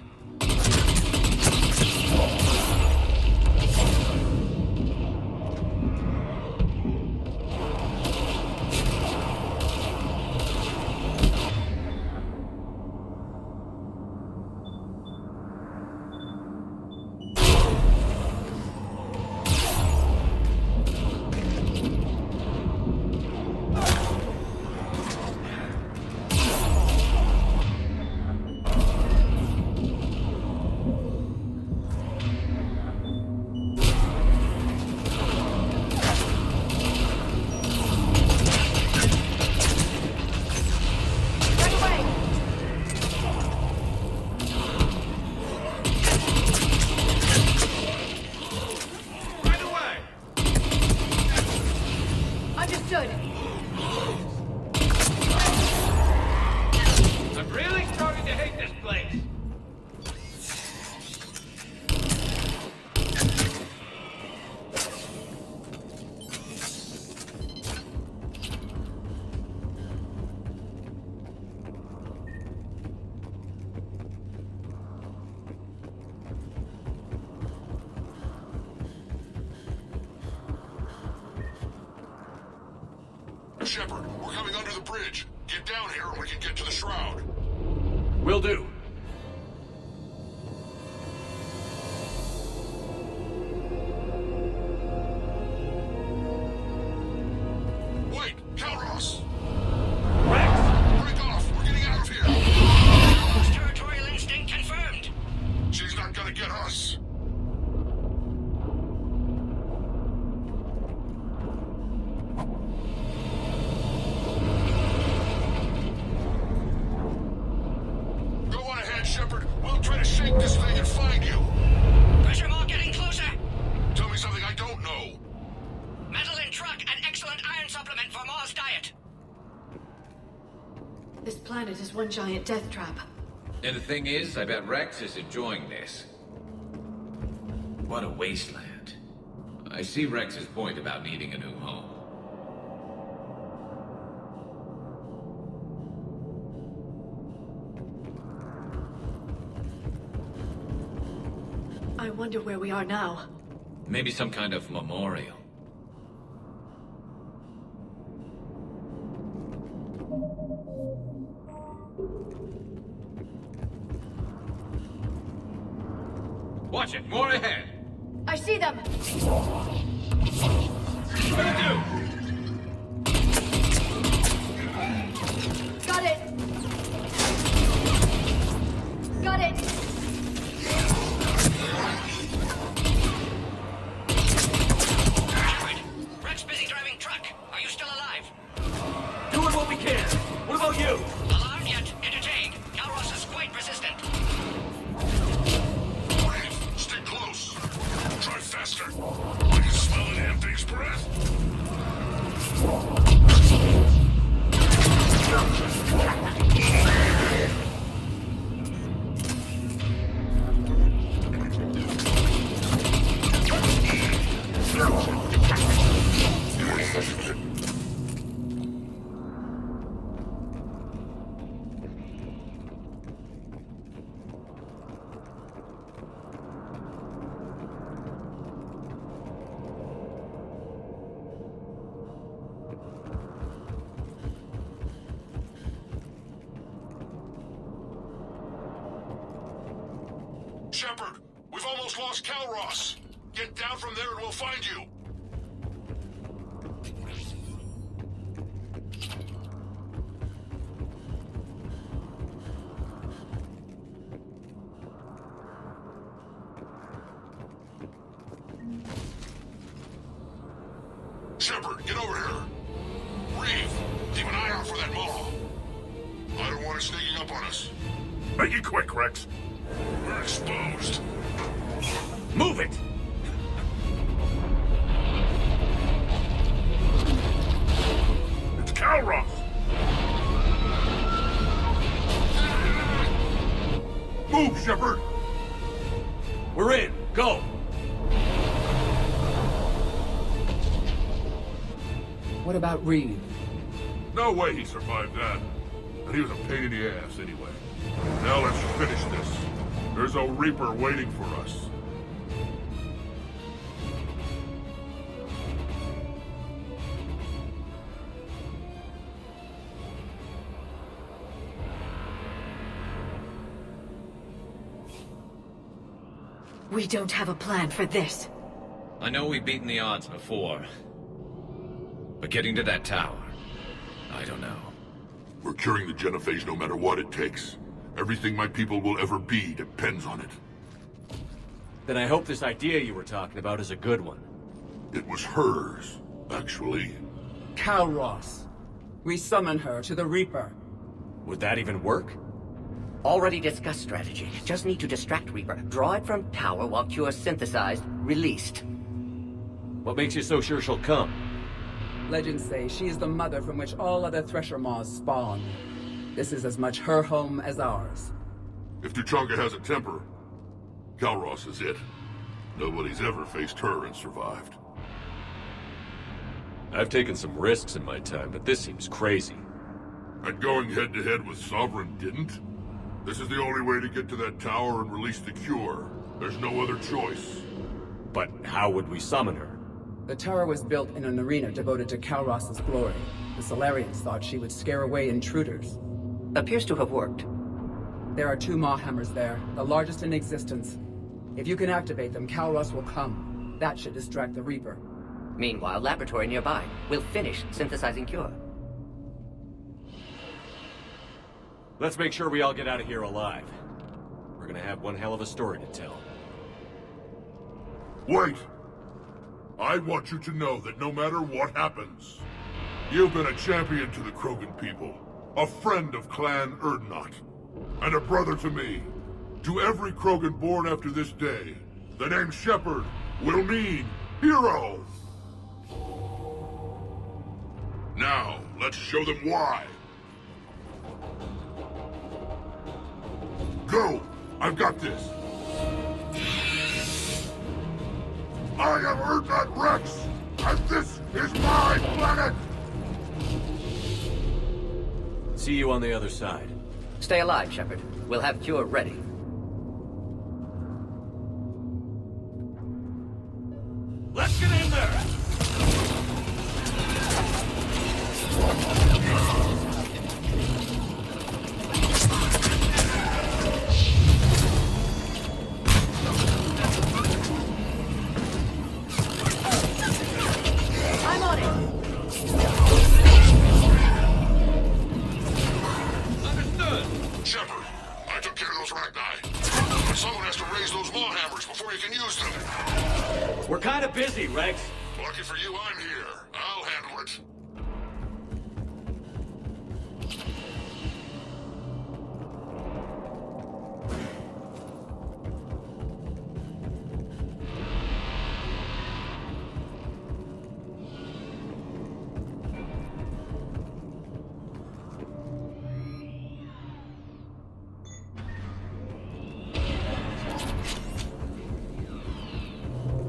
[SPEAKER 10] Shepard, we're coming under the bridge. Get down here and we can get to the shroud.
[SPEAKER 2] Will do.
[SPEAKER 10] Wait, Calros! Rex! Break off! We're getting out of here!
[SPEAKER 20] Territorial instinct confirmed!
[SPEAKER 10] She's not gonna get us! Go on ahead, Shepard. We'll try to shake this thing and find you.
[SPEAKER 20] Pressure more getting closer!
[SPEAKER 10] Tell me something I don't know.
[SPEAKER 20] Metal in truck and excellent iron supplement for Mars diet.
[SPEAKER 4] This planet is one giant death trap.
[SPEAKER 5] And the thing is, I bet Rex is enjoying this. What a wasteland. I see Rex's point about needing a new home.
[SPEAKER 4] I wonder where we are now.
[SPEAKER 5] Maybe some kind of memorial. Watch it, more ahead.
[SPEAKER 4] I see them!
[SPEAKER 5] What do you do?
[SPEAKER 4] Got it! Got it!
[SPEAKER 20] Shepard, Rex busy driving truck. Are you still alive?
[SPEAKER 2] Doing what we can. What about you?
[SPEAKER 20] Alarmed yet? Entertained. Calros is quite resistant.
[SPEAKER 10] Stay close. Try faster. I can smell the damn thing's breath. Shepard, we've almost lost Calros. Get down from there and we'll find you. Shepard, get over here. Reeve, keep an eye out for that maw. I don't want it sneaking up on us. Make it quick, Rex. We're exposed.
[SPEAKER 2] Move it!
[SPEAKER 10] It's Calros! Move, Shepard!
[SPEAKER 2] We're in. Go!
[SPEAKER 26] What about Reeve?
[SPEAKER 10] No way he survived that. And he was a pain in the ass anyway. Now let's finish this. There's a Reaper waiting for us.
[SPEAKER 4] We don't have a plan for this.
[SPEAKER 5] I know we've beaten the odds before. But getting to that tower, I don't know.
[SPEAKER 10] We're curing the genophage no matter what it takes. Everything my people will ever be depends on it.
[SPEAKER 2] Then I hope this idea you were talking about is a good one.
[SPEAKER 10] It was hers, actually.
[SPEAKER 26] Calros. We summon her to the Reaper.
[SPEAKER 2] Would that even work?
[SPEAKER 22] Already discussed strategy. Just need to distract Reaper. Draw it from tower while Cure's synthesized, released.
[SPEAKER 2] What makes you so sure she'll come?
[SPEAKER 26] Legends say she is the mother from which all other Thresher Maws spawn. This is as much her home as ours.
[SPEAKER 10] If Tuchanka has a temper, Calros is it. Nobody's ever faced her and survived.
[SPEAKER 2] I've taken some risks in my time, but this seems crazy.
[SPEAKER 10] And going head-to-head with Sovereign didn't? This is the only way to get to that tower and release the cure. There's no other choice.
[SPEAKER 2] But how would we summon her?
[SPEAKER 26] The tower was built in an arena devoted to Kalros's glory. The Solarians thought she would scare away intruders.
[SPEAKER 22] Appears to have worked.
[SPEAKER 26] There are 2 Maw hammers there, the largest in existence. If you can activate them, Kalros will come. That should distract the Reaper.
[SPEAKER 22] Meanwhile, laboratory nearby. We'll finish synthesizing cure.
[SPEAKER 2] Let's make sure we all get out of here alive. We're gonna have one hell of a story to tell.
[SPEAKER 10] Wait! I want you to know that no matter what happens, you've been a champion to the Krogan people, a friend of Clan Erdnot, and a brother to me. To every Krogan born after this day, the name Shepard will mean hero! Now, let's show them why. Go! I've got this! I am Erdnot Rex, and this is my planet!
[SPEAKER 2] See you on the other side.
[SPEAKER 22] Stay alive, Shepard. We'll have cure ready.
[SPEAKER 2] Let's get in there!
[SPEAKER 12] I'm on it.
[SPEAKER 10] Understood! Shepard, I took care of those Ragni. But someone has to raise those Maw hammers before you can use them.
[SPEAKER 2] We're kind of busy, Rex.
[SPEAKER 10] Lucky for you, I'm here. I'll handle it.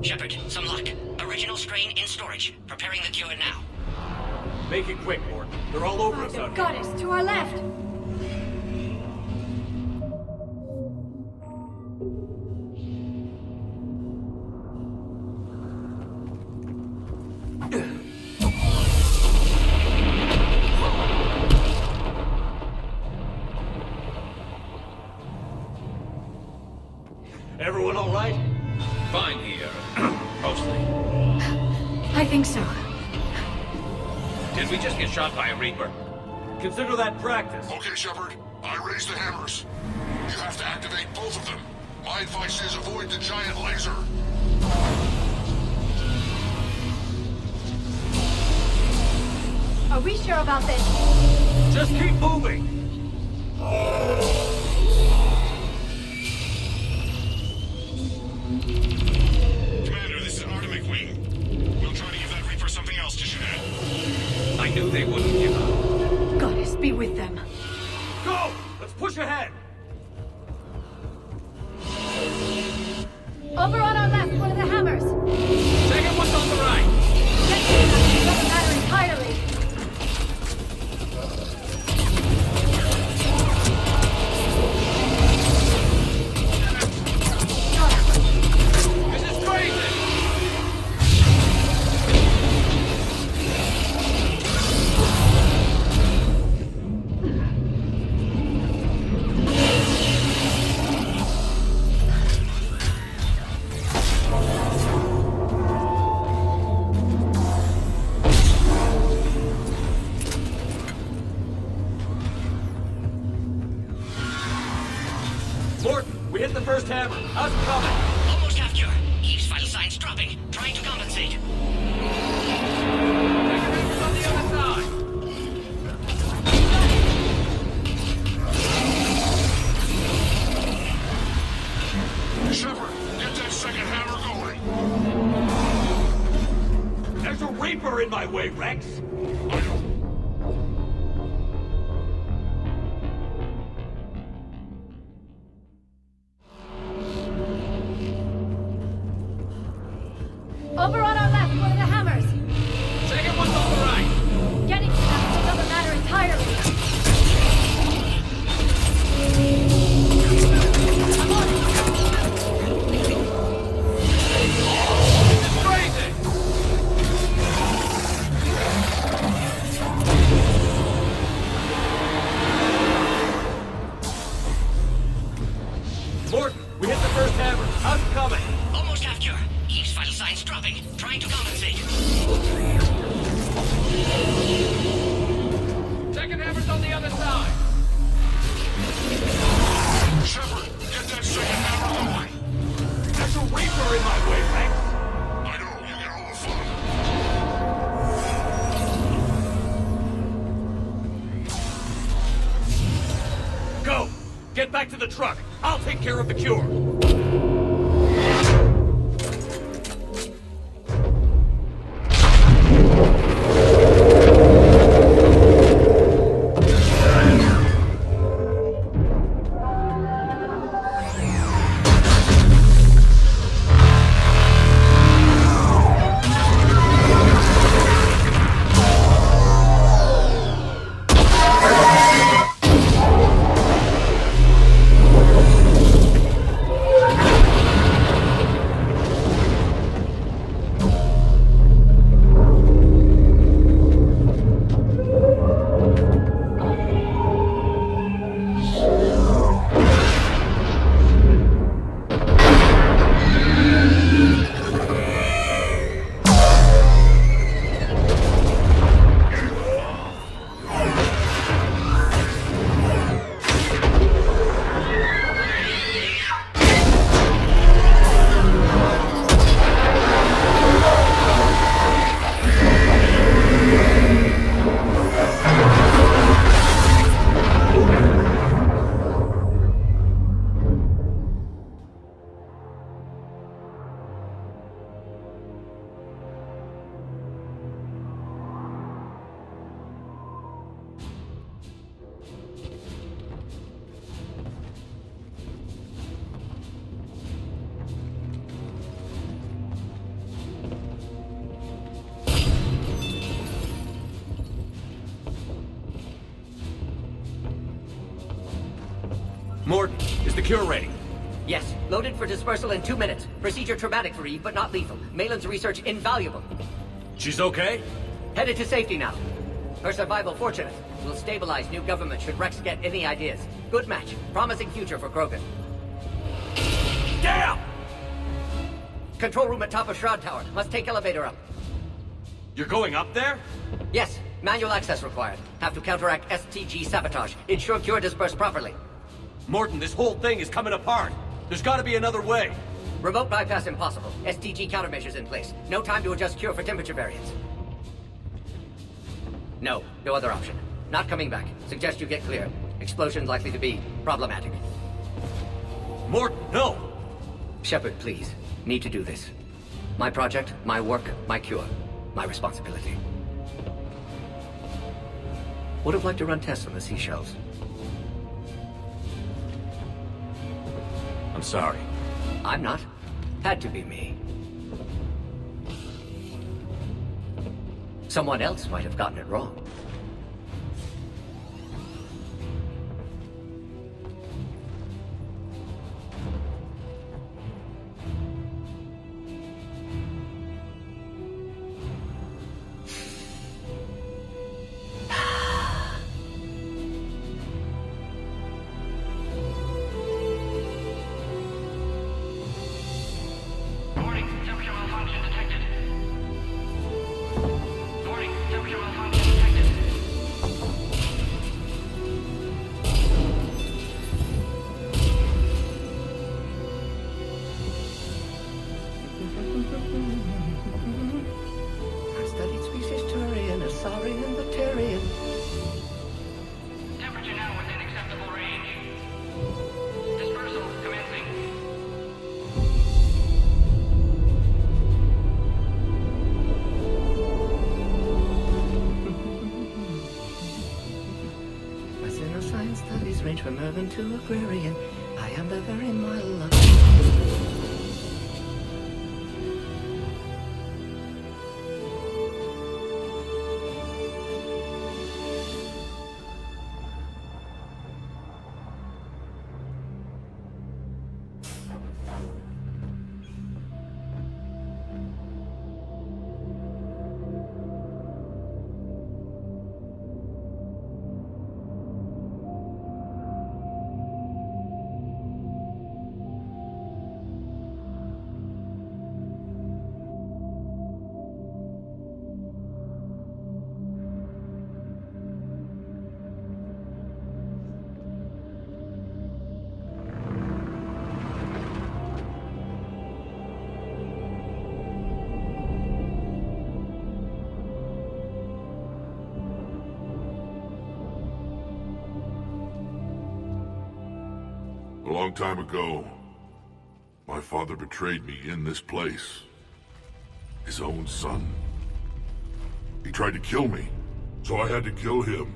[SPEAKER 7] Shepard, some luck. Original strain in storage. Preparing the cure now.
[SPEAKER 2] Make it quick, Morton. They're all over us out here.
[SPEAKER 12] Goddess, to our left.
[SPEAKER 2] Everyone all right?
[SPEAKER 5] Fine here. Mostly.
[SPEAKER 12] I think so.
[SPEAKER 5] Did we just get shot by a Reaper?
[SPEAKER 2] Consider that practice.
[SPEAKER 10] Okay, Shepard. I raised the hammers. You have to activate both of them. My advice is avoid the giant laser.
[SPEAKER 12] Are we sure about this?
[SPEAKER 2] Just keep moving!
[SPEAKER 10] Commander, this is Artemic Wing. We'll try to give that Reaper something else to shoot at.
[SPEAKER 5] I knew they wouldn't give up.
[SPEAKER 12] Goddess, be with them.
[SPEAKER 2] Go! Let's push ahead!
[SPEAKER 12] Over on our left, one of the hammers.
[SPEAKER 5] Second one's on the right.
[SPEAKER 12] It doesn't matter entirely.
[SPEAKER 5] This is crazy!
[SPEAKER 2] Morton, we hit the first hammer. How's it coming?
[SPEAKER 7] Almost half cure. Eve's vital signs dropping. Trying to compensate.
[SPEAKER 5] On the other side.
[SPEAKER 10] Shepard, get that second hammer going.
[SPEAKER 2] There's a Reaper in my way, Rex!
[SPEAKER 12] Over on our left, one of the hammers.
[SPEAKER 5] Second one's on the right.
[SPEAKER 12] Getting to them doesn't matter entirely. I'm on it.
[SPEAKER 5] This is crazy!
[SPEAKER 19] other side!
[SPEAKER 10] Shepard, get that second hammer going!
[SPEAKER 2] There's a Reaper in my way, Rex!
[SPEAKER 10] I know, you get all the fun.
[SPEAKER 2] Go! Get back to the truck! I'll take care of the cure! Morton, is the cure ready?
[SPEAKER 22] Yes, loaded for dispersal in 2 minutes. Procedure traumatic for Eve, but not lethal. Malin's research invaluable.
[SPEAKER 2] She's okay?
[SPEAKER 22] Headed to safety now. Her survival fortunate. Will stabilize new government should Rex get any ideas. Good match. Promising future for Krogan.
[SPEAKER 2] Damn!
[SPEAKER 22] Control room at top of Shroud Tower. Must take elevator up.
[SPEAKER 2] You're going up there?
[SPEAKER 22] Yes, manual access required. Have to counteract STG sabotage. Ensure cure dispersed properly.
[SPEAKER 2] Morton, this whole thing is coming apart. There's gotta be another way.
[SPEAKER 22] Remote bypass impossible. STG countermeasures in place. No time to adjust cure for temperature variance. No other option. Not coming back. Suggest you get clear. Explosion likely to be problematic.
[SPEAKER 2] Morton, no!
[SPEAKER 22] Shepard, please. Need to do this. My project, my work, my cure. My responsibility. Would have liked to run tests on the seashells.
[SPEAKER 2] I'm sorry.
[SPEAKER 22] I'm not. Had to be me. Someone else might have gotten it wrong. Range from urban to agrarian. I am the very model of...
[SPEAKER 10] A long time ago, my father betrayed me in this place. His own son. He tried to kill me, so I had to kill him.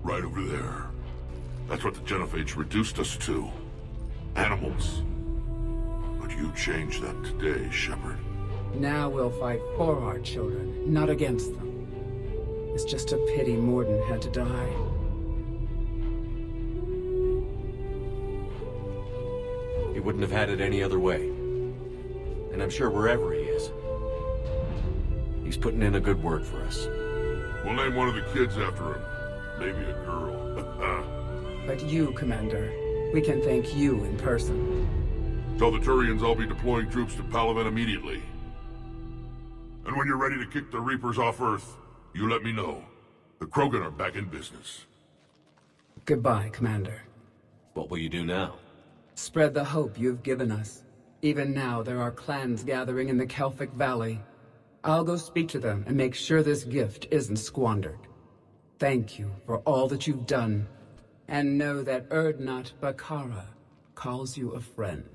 [SPEAKER 10] Right over there. That's what the genophage reduced us to. Animals. But you changed that today, Shepard.
[SPEAKER 26] Now we'll fight for our children, not against them. It's just a pity Morden had to die.
[SPEAKER 2] He wouldn't have had it any other way. And I'm sure wherever he is, he's putting in a good word for us.
[SPEAKER 10] We'll name one of the kids after him. Maybe a girl.
[SPEAKER 26] But you, Commander, we can thank you in person.
[SPEAKER 10] Tell the Turians I'll be deploying troops to Palaven immediately. And when you're ready to kick the Reapers off Earth, you let me know. The Krogan are back in business.
[SPEAKER 26] Goodbye, Commander.
[SPEAKER 2] What will you do now?
[SPEAKER 26] Spread the hope you've given us. Even now, there are clans gathering in the Kelphic Valley. I'll go speak to them and make sure this gift isn't squandered. Thank you for all that you've done. And know that Urdnot Bakara calls you a friend.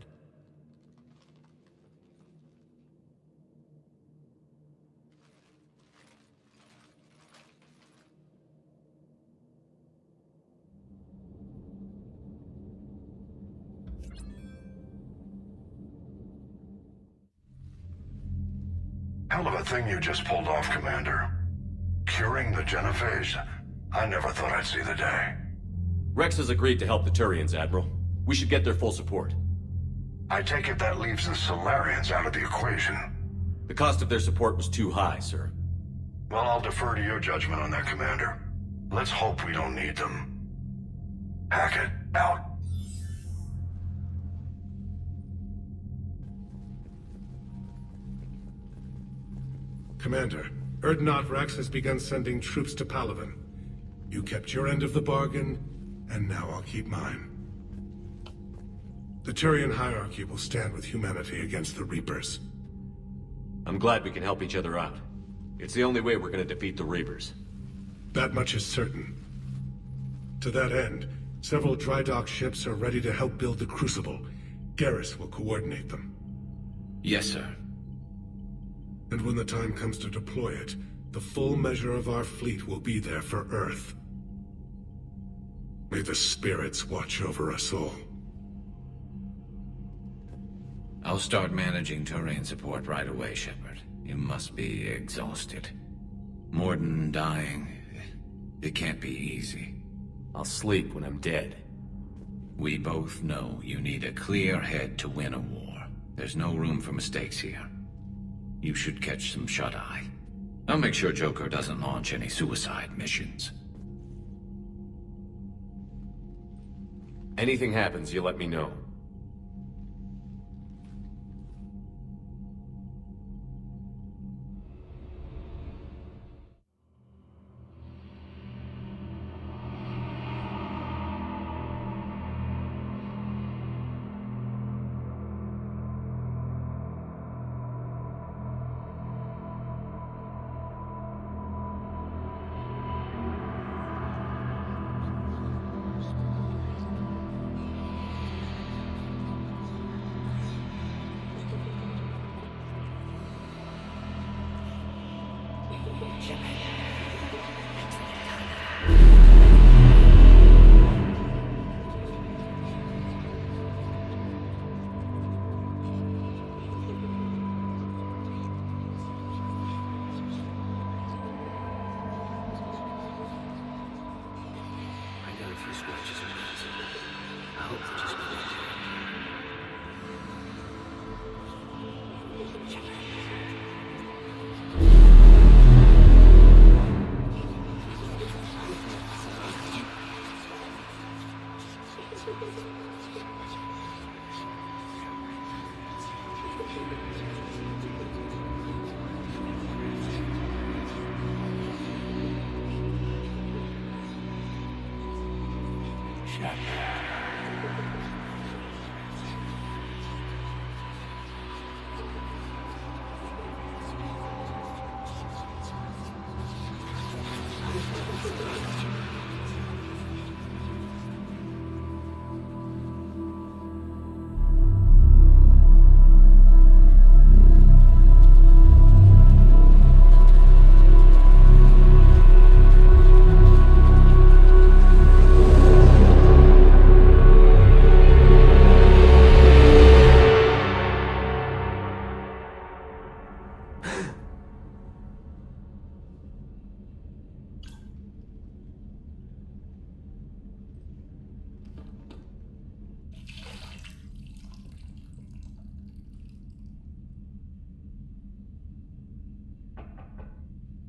[SPEAKER 21] Hell of a thing you just pulled off, Commander. Curing the genophage? I never thought I'd see the day.
[SPEAKER 2] Rex has agreed to help the Turians, Admiral. We should get their full support.
[SPEAKER 21] I take it that leaves the Solarians out of the equation.
[SPEAKER 2] The cost of their support was too high, sir.
[SPEAKER 21] Well, I'll defer to your judgment on that, Commander. Let's hope we don't need them. Hackett, out.
[SPEAKER 23] Commander, Urdnot Rex has begun sending troops to Palaven. You kept your end of the bargain, and now I'll keep mine. The Turian hierarchy will stand with humanity against the Reapers.
[SPEAKER 2] I'm glad we can help each other out. It's the only way we're gonna defeat the Reapers.
[SPEAKER 23] That much is certain. To that end, several dry dock ships are ready to help build the Crucible. Garrus will coordinate them.
[SPEAKER 5] Yes, sir.
[SPEAKER 23] And when the time comes to deploy it, the full measure of our fleet will be there for Earth. May the spirits watch over us all.
[SPEAKER 5] I'll start managing Turian support right away, Shepard. You must be exhausted. Morden dying, it can't be easy.
[SPEAKER 2] I'll sleep when I'm dead.
[SPEAKER 5] We both know you need a clear head to win a war. There's no room for mistakes here. You should catch some shut-eye. I'll make sure Joker doesn't launch any suicide missions.
[SPEAKER 2] Anything happens, you let me know.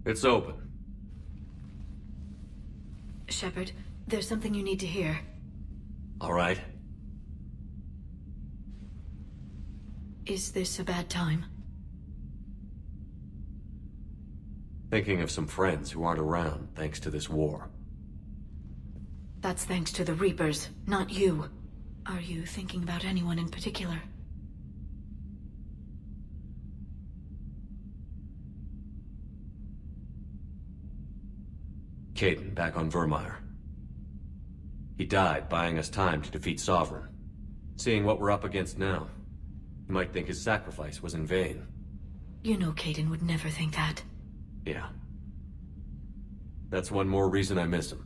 [SPEAKER 2] It's open.
[SPEAKER 4] Shepard, there's something you need to hear.
[SPEAKER 2] All right.
[SPEAKER 4] Is this a bad time?
[SPEAKER 2] Thinking of some friends who aren't around thanks to this war.
[SPEAKER 4] That's thanks to the Reapers, not you. Are you thinking about anyone in particular?
[SPEAKER 2] Caden, back on Vermeer. He died buying us time to defeat Sovereign. Seeing what we're up against now, you might think his sacrifice was in vain.
[SPEAKER 4] You know Caden would never think that.
[SPEAKER 2] Yeah. That's one more reason I miss him.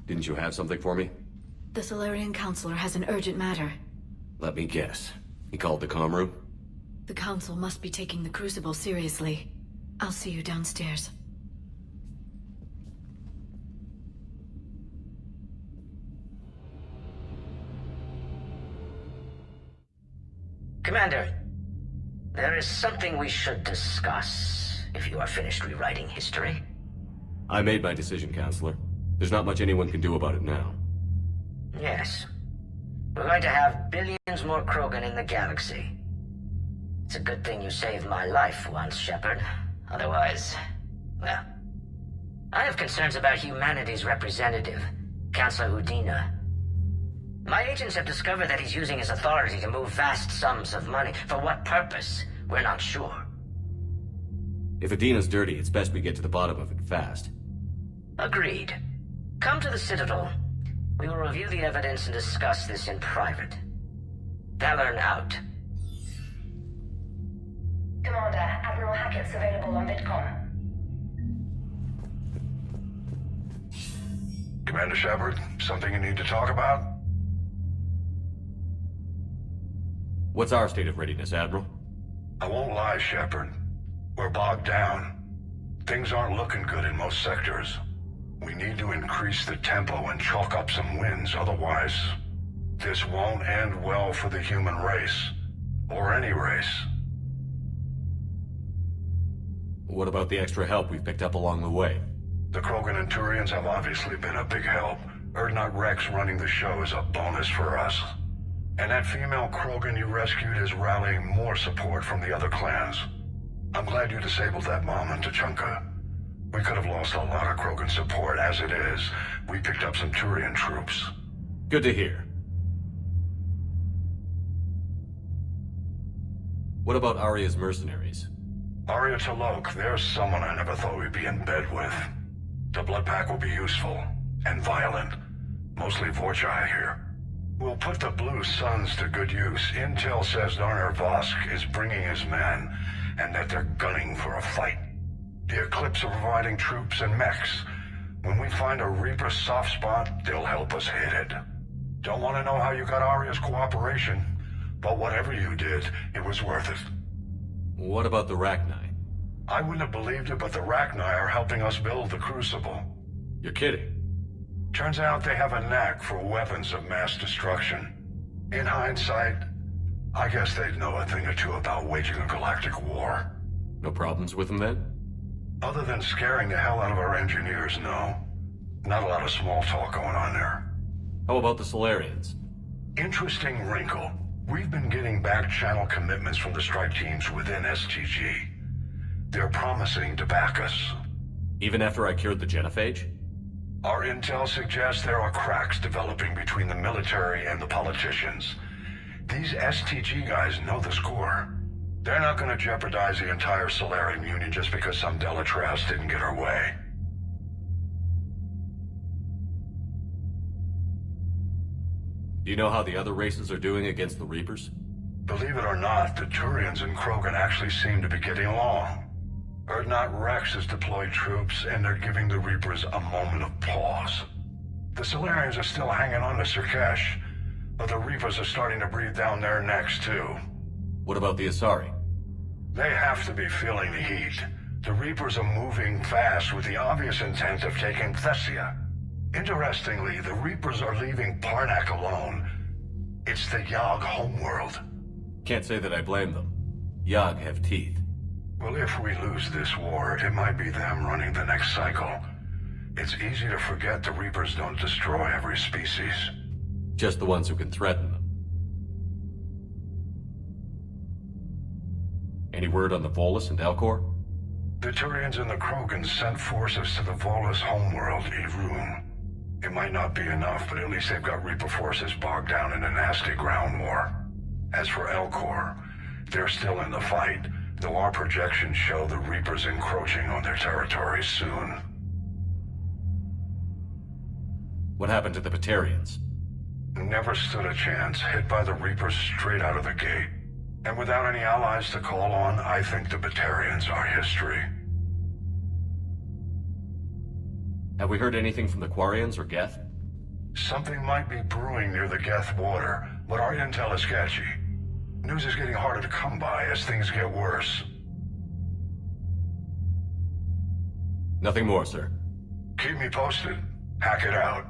[SPEAKER 2] Didn't you have something for me?
[SPEAKER 4] The Solarian Counselor has an urgent matter.
[SPEAKER 2] Let me guess. He called the comm room?
[SPEAKER 4] The Council must be taking the Crucible seriously. I'll see you downstairs.
[SPEAKER 25] Commander, there is something we should discuss, if you are finished rewriting history.
[SPEAKER 2] I made my decision, Counselor. There's not much anyone can do about it now.
[SPEAKER 25] Yes. We're going to have billions more Krogan in the galaxy. It's a good thing you saved my life once, Shepard. Otherwise, well... I have concerns about humanity's representative, Councillor Udina. My agents have discovered that he's using his authority to move vast sums of money. For what purpose? We're not sure.
[SPEAKER 2] If Adina's dirty, it's best we get to the bottom of it fast.
[SPEAKER 25] Agreed. Come to the Citadel. We will review the evidence and discuss this in private. Dallern out.
[SPEAKER 24] Commander, Admiral Hackett's available on VidCom.
[SPEAKER 21] Commander Shepard, something you need to talk about?
[SPEAKER 2] What's our state of readiness, Admiral?
[SPEAKER 21] I won't lie, Shepard. We're bogged down. Things aren't looking good in most sectors. We need to increase the tempo and chalk up some wins, otherwise... this won't end well for the human race. Or any race.
[SPEAKER 2] What about the extra help we've picked up along the way?
[SPEAKER 21] The Krogan and Turians have obviously been a big help. Urdnot Rex running the show is a bonus for us. And that female Krogan you rescued is rallying more support from the other clans. I'm glad you disabled that bomb on Tuchanka. We could have lost a lot of Krogan support. As it is, we picked up some Turian troops.
[SPEAKER 2] Good to hear. What about Arya's mercenaries?
[SPEAKER 21] Arya Talok, there's someone I never thought we'd be in bed with. The Blood Pack will be useful. And violent. Mostly Vorcha, I hear. We'll put the Blue Suns to good use. Intel says Darner Vosk is bringing his men, and that they're gunning for a fight. The Eclipse are providing troops and mechs. When we find a Reaper soft spot, they'll help us hit it. Don't want to know how you got Arya's cooperation, but whatever you did, it was worth it.
[SPEAKER 2] What about the Rachni?
[SPEAKER 21] I wouldn't have believed it, but the Rachni are helping us build the Crucible.
[SPEAKER 2] You're kidding.
[SPEAKER 21] Turns out they have a knack for weapons of mass destruction. In hindsight, I guess they'd know a thing or two about waging a galactic war.
[SPEAKER 2] No problems with them then?
[SPEAKER 21] Other than scaring the hell out of our engineers, no. Not a lot of small talk going on there.
[SPEAKER 2] How about the Solarians?
[SPEAKER 21] Interesting wrinkle. We've been getting back-channel commitments from the strike teams within STG. They're promising to back us.
[SPEAKER 2] Even after I cured the genophage?
[SPEAKER 21] Our intel suggests there are cracks developing between the military and the politicians. These STG guys know the score. They're not going to jeopardize the entire Solarian Union just because some Delatras didn't get our way.
[SPEAKER 2] Do you know how the other races are doing against the Reapers?
[SPEAKER 21] Believe it or not, the Turians and Krogan actually seem to be getting along. Urdnot Rex has deployed troops, and they're giving the Reapers a moment of pause. The Solarians are still hanging on to Sirkesh, but the Reapers are starting to breathe down their necks, too.
[SPEAKER 2] What about the Asari?
[SPEAKER 21] They have to be feeling the heat. The Reapers are moving fast with the obvious intent of taking Thessia. Interestingly, the Reapers are leaving Parnak alone. It's the Yogg homeworld.
[SPEAKER 2] Can't say that I blame them. Yag have teeth.
[SPEAKER 13] Well, if we lose this war, it might be them running the next cycle. It's easy to forget the Reapers don't destroy every species.
[SPEAKER 2] Just the ones who can threaten them. Any word on the Volus and Elcor?
[SPEAKER 13] The Turians and the Krogans sent forces to the Volus homeworld, Irun. It might not be enough, but at least they've got Reaper forces bogged down in a nasty ground war. As for Elcor, they're still in the fight, though our projections show the Reapers encroaching on their territory soon.
[SPEAKER 2] What happened to the Batarians?
[SPEAKER 13] Never stood a chance, hit by the Reapers straight out of the gate. And without any allies to call on, I think the Batarians are history.
[SPEAKER 2] Have we heard anything from the Quarians or Geth?
[SPEAKER 13] Something might be brewing near the Geth border, but our intel is sketchy. News is getting harder to come by as things get worse.
[SPEAKER 2] Nothing more, sir.
[SPEAKER 13] Keep me posted. Hack it out.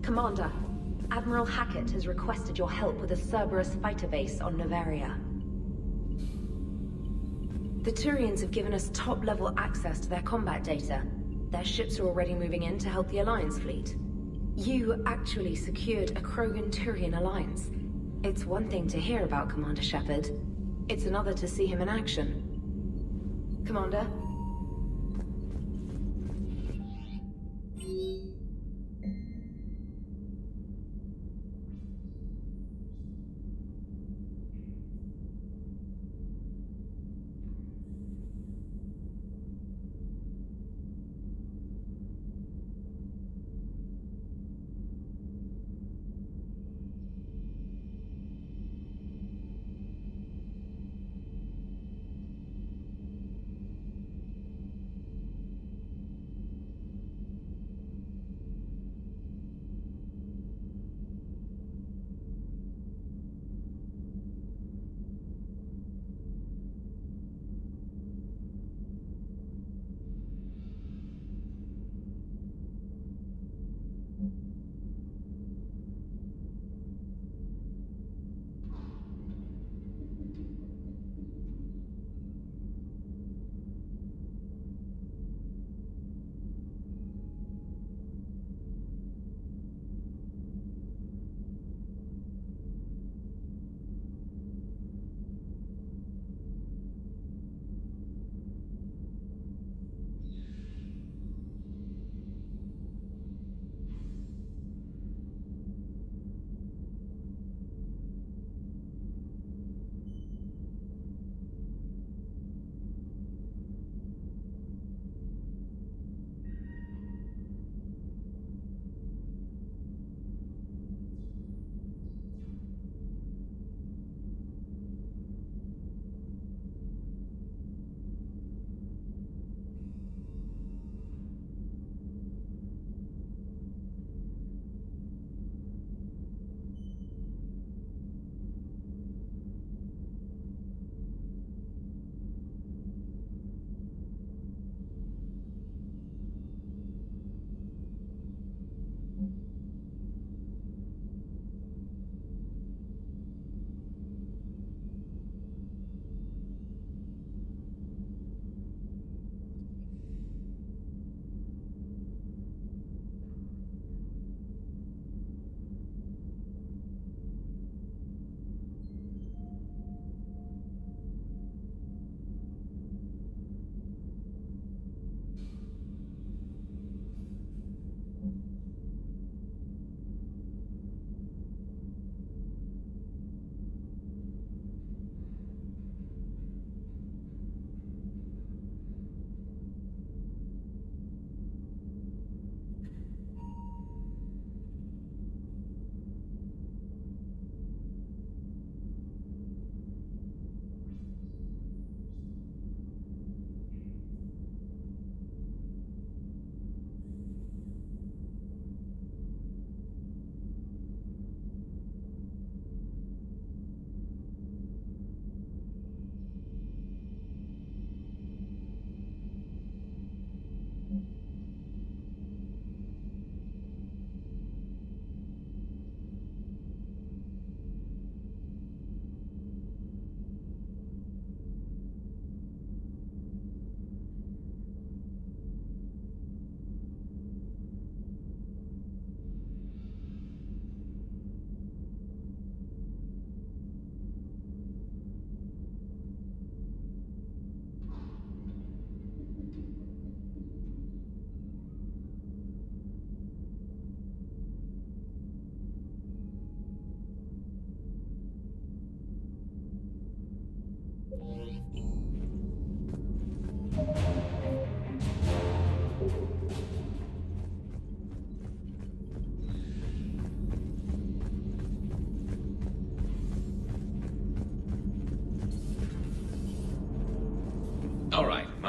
[SPEAKER 25] Commander, Admiral Hackett has requested your help with a Cerberus fighter base on Novaria. The Turians have given us top-level access to their combat data. Their ships are already moving in to help the Alliance fleet. You actually secured a Krogan-Turian alliance. It's one thing to hear about Commander Shepard. It's another to see him in action. Commander?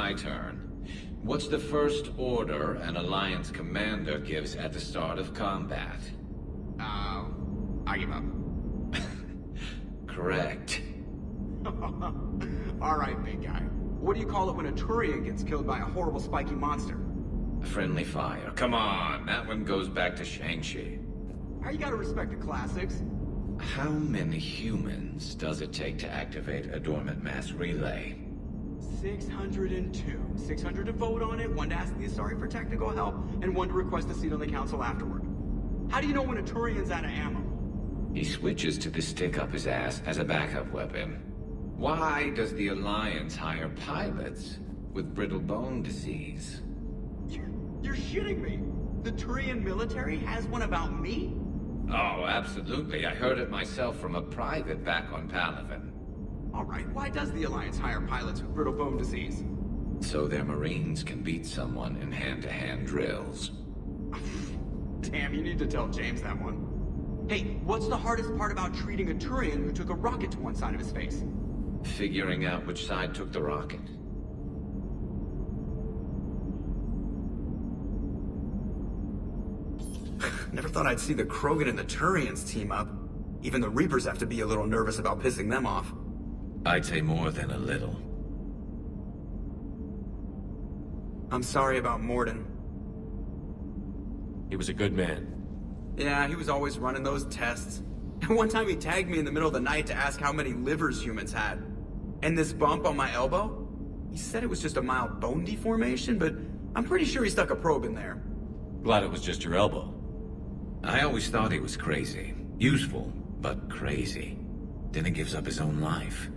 [SPEAKER 5] my turn. What's the first order an Alliance commander gives at the start of combat?
[SPEAKER 1] I give up.
[SPEAKER 5] Correct.
[SPEAKER 1] Alright, big guy. What do you call it when a Turian gets killed by a horrible spiky monster?
[SPEAKER 5] Friendly fire. Come on, that one goes back to Shang-Chi.
[SPEAKER 1] How you gotta respect the classics?
[SPEAKER 5] How many humans does it take to activate a dormant mass relay?
[SPEAKER 1] 602. 600 to vote on it, 1 to ask the Asari for technical help, and 1 to request a seat on the council afterward. How do you know when a Turian's out of ammo?
[SPEAKER 5] He switches to the stick up his ass as a backup weapon. Why does the Alliance hire pilots with brittle bone disease?
[SPEAKER 1] You're shitting me! The Turian military has one about me?
[SPEAKER 5] Oh, absolutely. I heard it myself from a private back on Palaven.
[SPEAKER 1] Alright, why does the Alliance hire pilots with brittle bone disease?
[SPEAKER 5] So their Marines can beat someone in hand-to-hand drills.
[SPEAKER 1] Damn, you need to tell James that one. Hey, what's the hardest part about treating a Turian who took a rocket to one side of his face?
[SPEAKER 5] Figuring out which side took the rocket.
[SPEAKER 1] Never thought I'd see the Krogan and the Turians team up. Even the Reapers have to be a little nervous about pissing them off.
[SPEAKER 5] I'd say more than a little.
[SPEAKER 1] I'm sorry about Morden.
[SPEAKER 2] He was a good man.
[SPEAKER 1] Yeah, he was always running those tests. And one time he tagged me in the middle of the night to ask how many livers humans had. And this bump on my elbow? He said it was just a mild bone deformation, but I'm pretty sure he stuck a probe in there.
[SPEAKER 2] Glad it was just your elbow.
[SPEAKER 5] I always thought he was crazy. Useful, but crazy. Then he gives up his own life.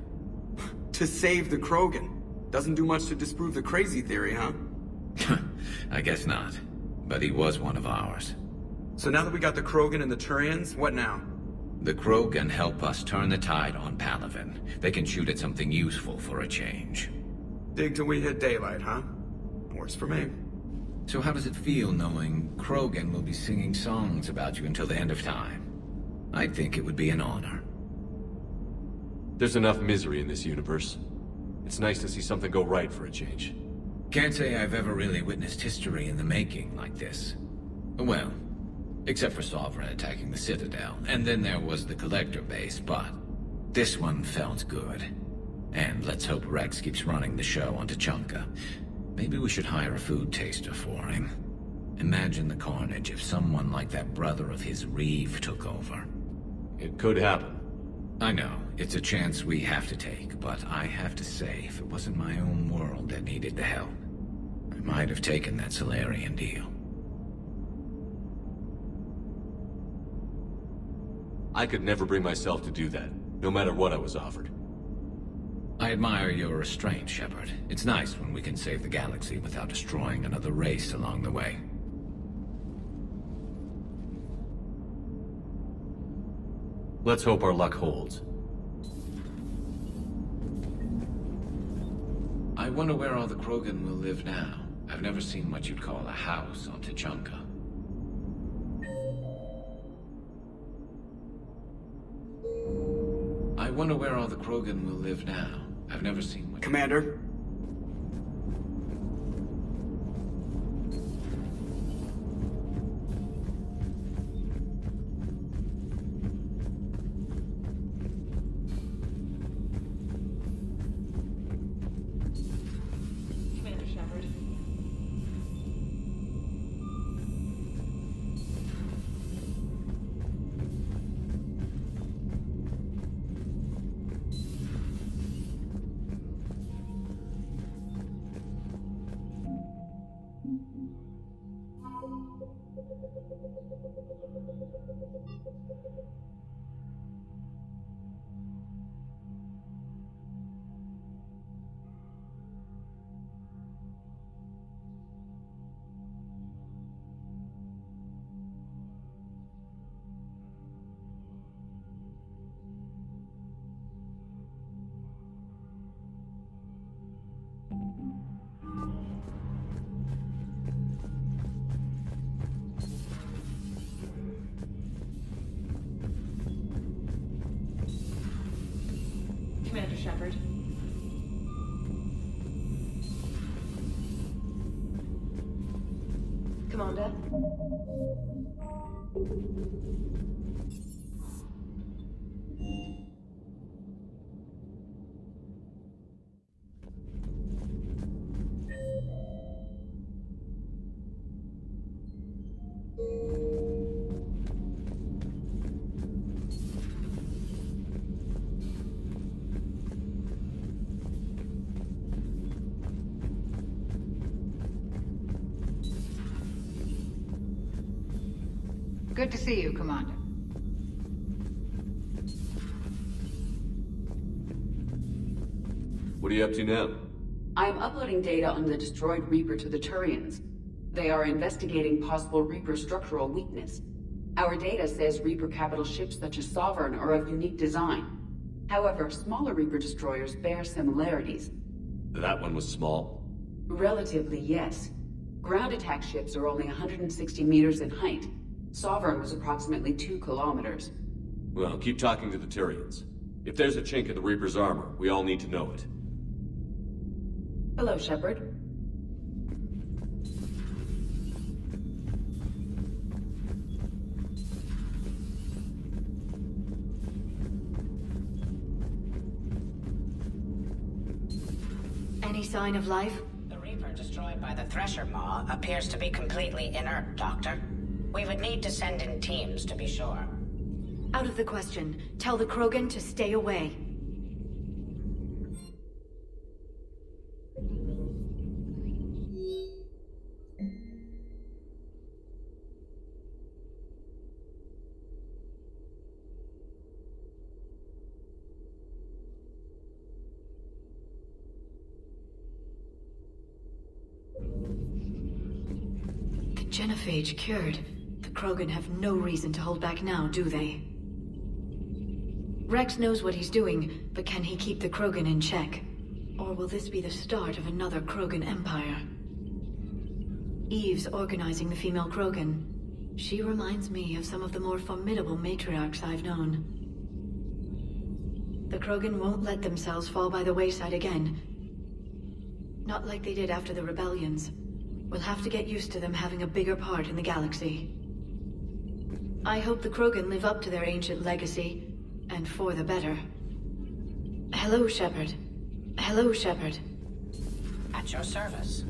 [SPEAKER 1] To save the Krogan. Doesn't do much to disprove the crazy theory, huh?
[SPEAKER 5] I guess not. But he was one of ours.
[SPEAKER 1] So now that we got the Krogan and the Turians, what now?
[SPEAKER 5] The Krogan help us turn the tide on Palaven. They can shoot at something useful for a change.
[SPEAKER 1] Dig till we hit daylight, huh? Works for me.
[SPEAKER 5] So how does it feel knowing Krogan will be singing songs about you until the end of time? I think it would be an honor.
[SPEAKER 2] There's enough misery in this universe. It's nice to see something go right for a change.
[SPEAKER 5] Can't say I've ever really witnessed history in the making like this. Well, except for Sovereign attacking the Citadel, and then there was the Collector base, but this one felt good. And let's hope Rex keeps running the show on Tuchanka. Maybe we should hire a food taster for him. Imagine the carnage if someone like that brother of his, Reeve, took over.
[SPEAKER 2] It could happen.
[SPEAKER 5] I know, it's a chance we have to take, but I have to say, if it wasn't my own world that needed the help, I might have taken that Solarian deal.
[SPEAKER 2] I could never bring myself to do that, no matter what I was offered.
[SPEAKER 5] I admire your restraint, Shepard. It's nice when we can save the galaxy without destroying another race along the way.
[SPEAKER 2] Let's hope our luck holds.
[SPEAKER 5] I wonder where all the Krogan will live now. I've never seen what you'd call a house on Tuchanka. I wonder where all the Krogan will live now. I've never seen what...
[SPEAKER 1] Commander?
[SPEAKER 12] Commander Shepard.
[SPEAKER 6] Commander. Good to see you, Commander.
[SPEAKER 2] What are you up to now?
[SPEAKER 14] I am uploading data on the destroyed Reaper to the Turians. They are investigating possible Reaper structural weakness. Our data says Reaper capital ships such as Sovereign are of unique design. However, smaller Reaper destroyers bear similarities.
[SPEAKER 2] That one was small?
[SPEAKER 14] Relatively, yes. Ground attack ships are only 160 meters in height. Sovereign was approximately 2 kilometers.
[SPEAKER 2] Well, keep talking to the Tyrians. If there's a chink in the Reaper's armor, we all need to know it.
[SPEAKER 14] Hello, Shepard.
[SPEAKER 4] Any sign of life?
[SPEAKER 7] The Reaper destroyed by the Thresher Maw appears to be completely inert, Doctor. We would need to send in teams to be sure.
[SPEAKER 4] Out of the question. Tell the Krogan to stay away. The genophage cured. The Krogan have no reason to hold back now, do they? Rex knows what he's doing, but can he keep the Krogan in check? Or will this be the start of another Krogan empire? Eve's organizing the female Krogan. She reminds me of some of the more formidable matriarchs I've known. The Krogan won't let themselves fall by the wayside again. Not like they did after the rebellions. We'll have to get used to them having a bigger part in the galaxy. I hope the Krogan live up to their ancient legacy, and for the better. Hello, Shepard. Hello, Shepard.
[SPEAKER 7] At your service.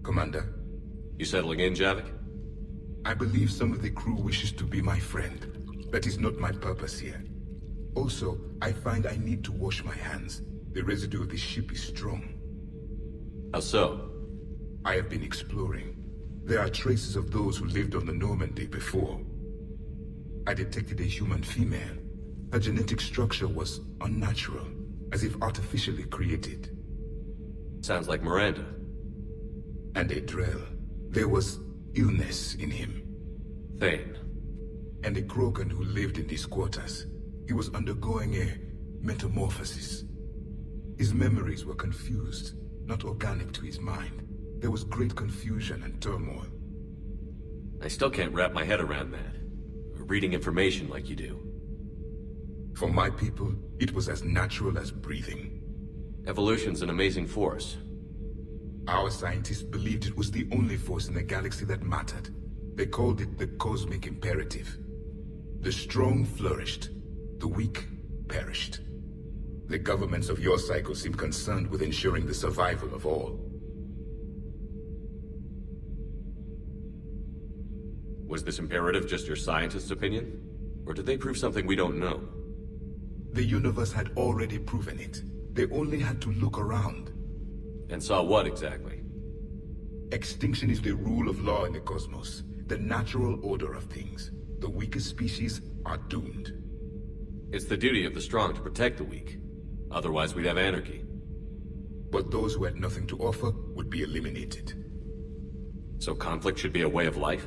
[SPEAKER 15] Commander.
[SPEAKER 2] You settling in, Javik?
[SPEAKER 15] I believe some of the crew wishes to be my friend. That is not my purpose here. Also, I find I need to wash my hands. The residue of the ship is strong.
[SPEAKER 2] How so?
[SPEAKER 15] I have been exploring. There are traces of those who lived on the Normandy before. I detected a human female. Her genetic structure was unnatural, as if artificially created.
[SPEAKER 2] Sounds like Miranda.
[SPEAKER 15] And a Drell. There was illness in him.
[SPEAKER 2] Thane.
[SPEAKER 15] And a Krogan who lived in these quarters. He was undergoing a metamorphosis. His memories were confused, not organic to his mind. There was great confusion and turmoil.
[SPEAKER 2] I still can't wrap my head around that. Reading information like you do.
[SPEAKER 15] For my people, it was as natural as breathing.
[SPEAKER 2] Evolution's an amazing force.
[SPEAKER 15] Our scientists believed it was the only force in the galaxy that mattered. They called it the cosmic imperative. The strong flourished, the weak perished. The governments of your cycle seem concerned with ensuring the survival of all.
[SPEAKER 2] Was this imperative just your scientist's opinion? Or did they prove something we don't know?
[SPEAKER 15] The universe had already proven it. They only had to look around.
[SPEAKER 2] And saw what exactly?
[SPEAKER 15] Extinction is the rule of law in the cosmos, the natural order of things. The weakest species are doomed.
[SPEAKER 2] It's the duty of the strong to protect the weak. Otherwise, we'd have anarchy.
[SPEAKER 15] But those who had nothing to offer would be eliminated.
[SPEAKER 2] So conflict should be a way of life?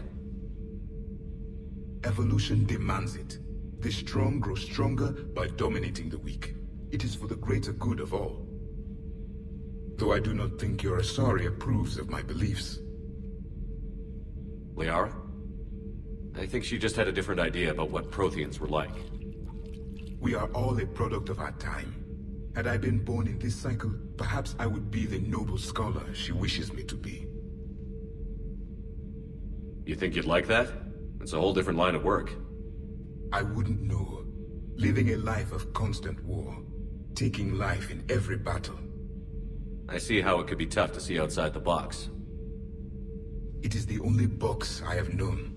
[SPEAKER 15] Evolution demands it. The strong grow stronger by dominating the weak. It is for the greater good of all. Though I do not think your Asari approves of my beliefs.
[SPEAKER 2] Liara? I think she just had a different idea about what Protheans were like.
[SPEAKER 15] We are all a product of our time. Had I been born in this cycle, perhaps I would be the noble scholar she wishes me to be.
[SPEAKER 2] You think you'd like that? It's a whole different line of work.
[SPEAKER 15] I wouldn't know. Living a life of constant war. Taking life in every battle.
[SPEAKER 2] I see how it could be tough to see outside the box.
[SPEAKER 15] It is the only box I have known.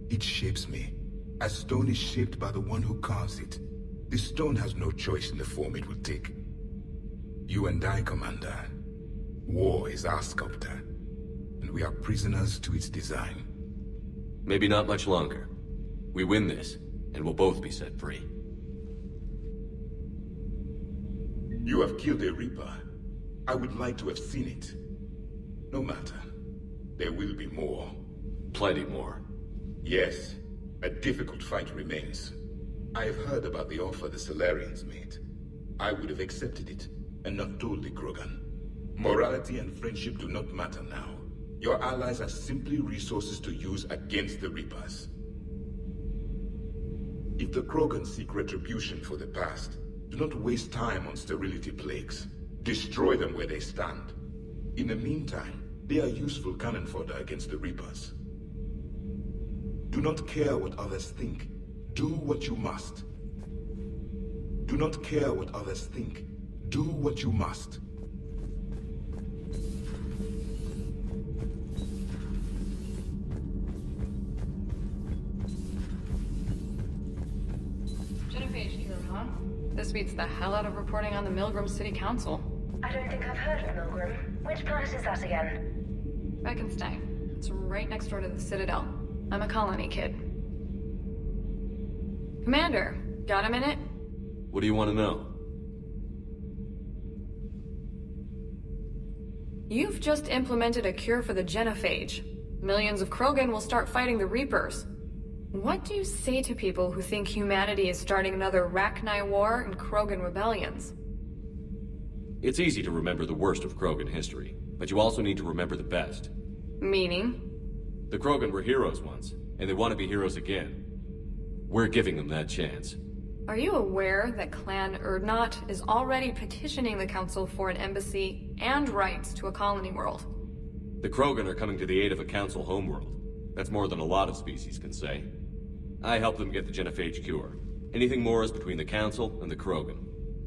[SPEAKER 15] It shapes me, as stone is shaped by the one who carves it. The stone has no choice in the form it will take. You and I, Commander. War is our sculptor, and we are prisoners to its design.
[SPEAKER 2] Maybe not much longer. We win this, and we'll both be set free.
[SPEAKER 15] You have killed a Reaper. I would like to have seen it. No matter. There will be more.
[SPEAKER 2] Plenty more.
[SPEAKER 15] Yes. A difficult fight remains. I have heard about the offer the Solarians made. I would have accepted it, and not told the Krogan. Morality and friendship do not matter now. Your allies are simply resources to use against the Reapers. If the Krogan seek retribution for the past, do not waste time on sterility plagues. Destroy them where they stand. In the meantime, they are useful cannon fodder against the Reapers. Do not care what others think. Do what you must. Do not care what others think. Do what you must.
[SPEAKER 12] Genephage here, huh? This beats the hell out of reporting on the Milgram City Council.
[SPEAKER 24] I don't think I've heard of Milgram. Which planet is that again?
[SPEAKER 12] Reichenstein. It's right next door to the Citadel. I'm a colony kid. Commander, got a minute?
[SPEAKER 2] What do you want to know?
[SPEAKER 12] You've just implemented a cure for the genophage. Millions of Krogan will start fighting the Reapers. What do you say to people who think humanity is starting another Rachni War and Krogan rebellions?
[SPEAKER 2] It's easy to remember the worst of Krogan history, but you also need to remember the best.
[SPEAKER 12] Meaning?
[SPEAKER 2] The Krogan were heroes once, and they want to be heroes again. We're giving them that chance.
[SPEAKER 12] Are you aware that Clan Urdnot is already petitioning the Council for an embassy and rights to a colony world?
[SPEAKER 2] The Krogan are coming to the aid of a Council homeworld. That's more than a lot of species can say. I helped them get the genophage cure. Anything more is between the Council and the Krogan.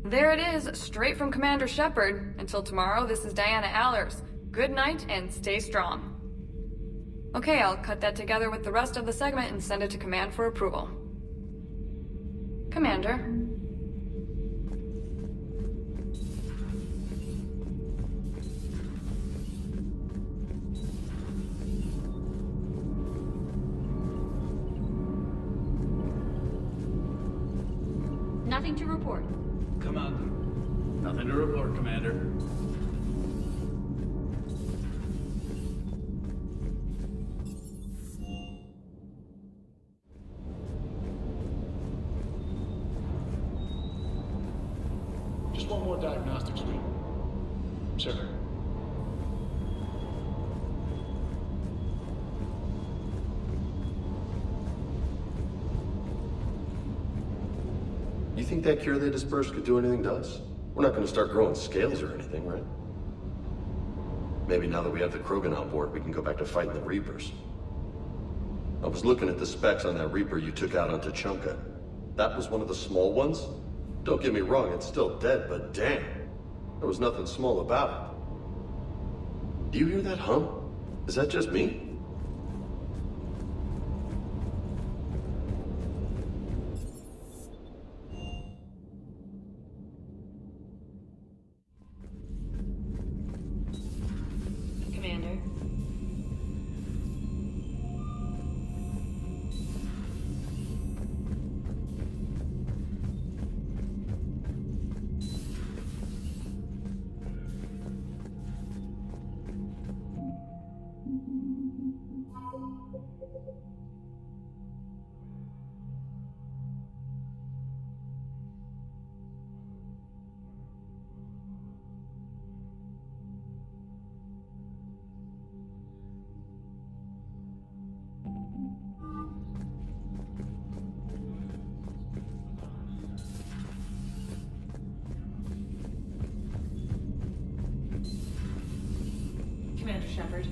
[SPEAKER 12] There it is, straight from Commander Shepard. Until tomorrow, this is Diana Allers. Good night and stay strong. Okay, I'll cut that together with the rest of the segment and send it to Command for approval. Commander.
[SPEAKER 6] Nothing to report.
[SPEAKER 20] Commander. Nothing to report, Commander. Just one more diagnostic screen. Sir.
[SPEAKER 8] You think that cure they dispersed could do anything to us? We're not going to start growing scales or anything, right? Maybe now that we have the Krogan on board, we can go back to fighting the Reapers. I was looking at the specs on that Reaper you took out on Tuchanka. That was one of the small ones? Don't get me wrong, it's still dead, but damn. There was nothing small about it. Do you hear that hum? Is that just me?
[SPEAKER 4] Commander, Shepard.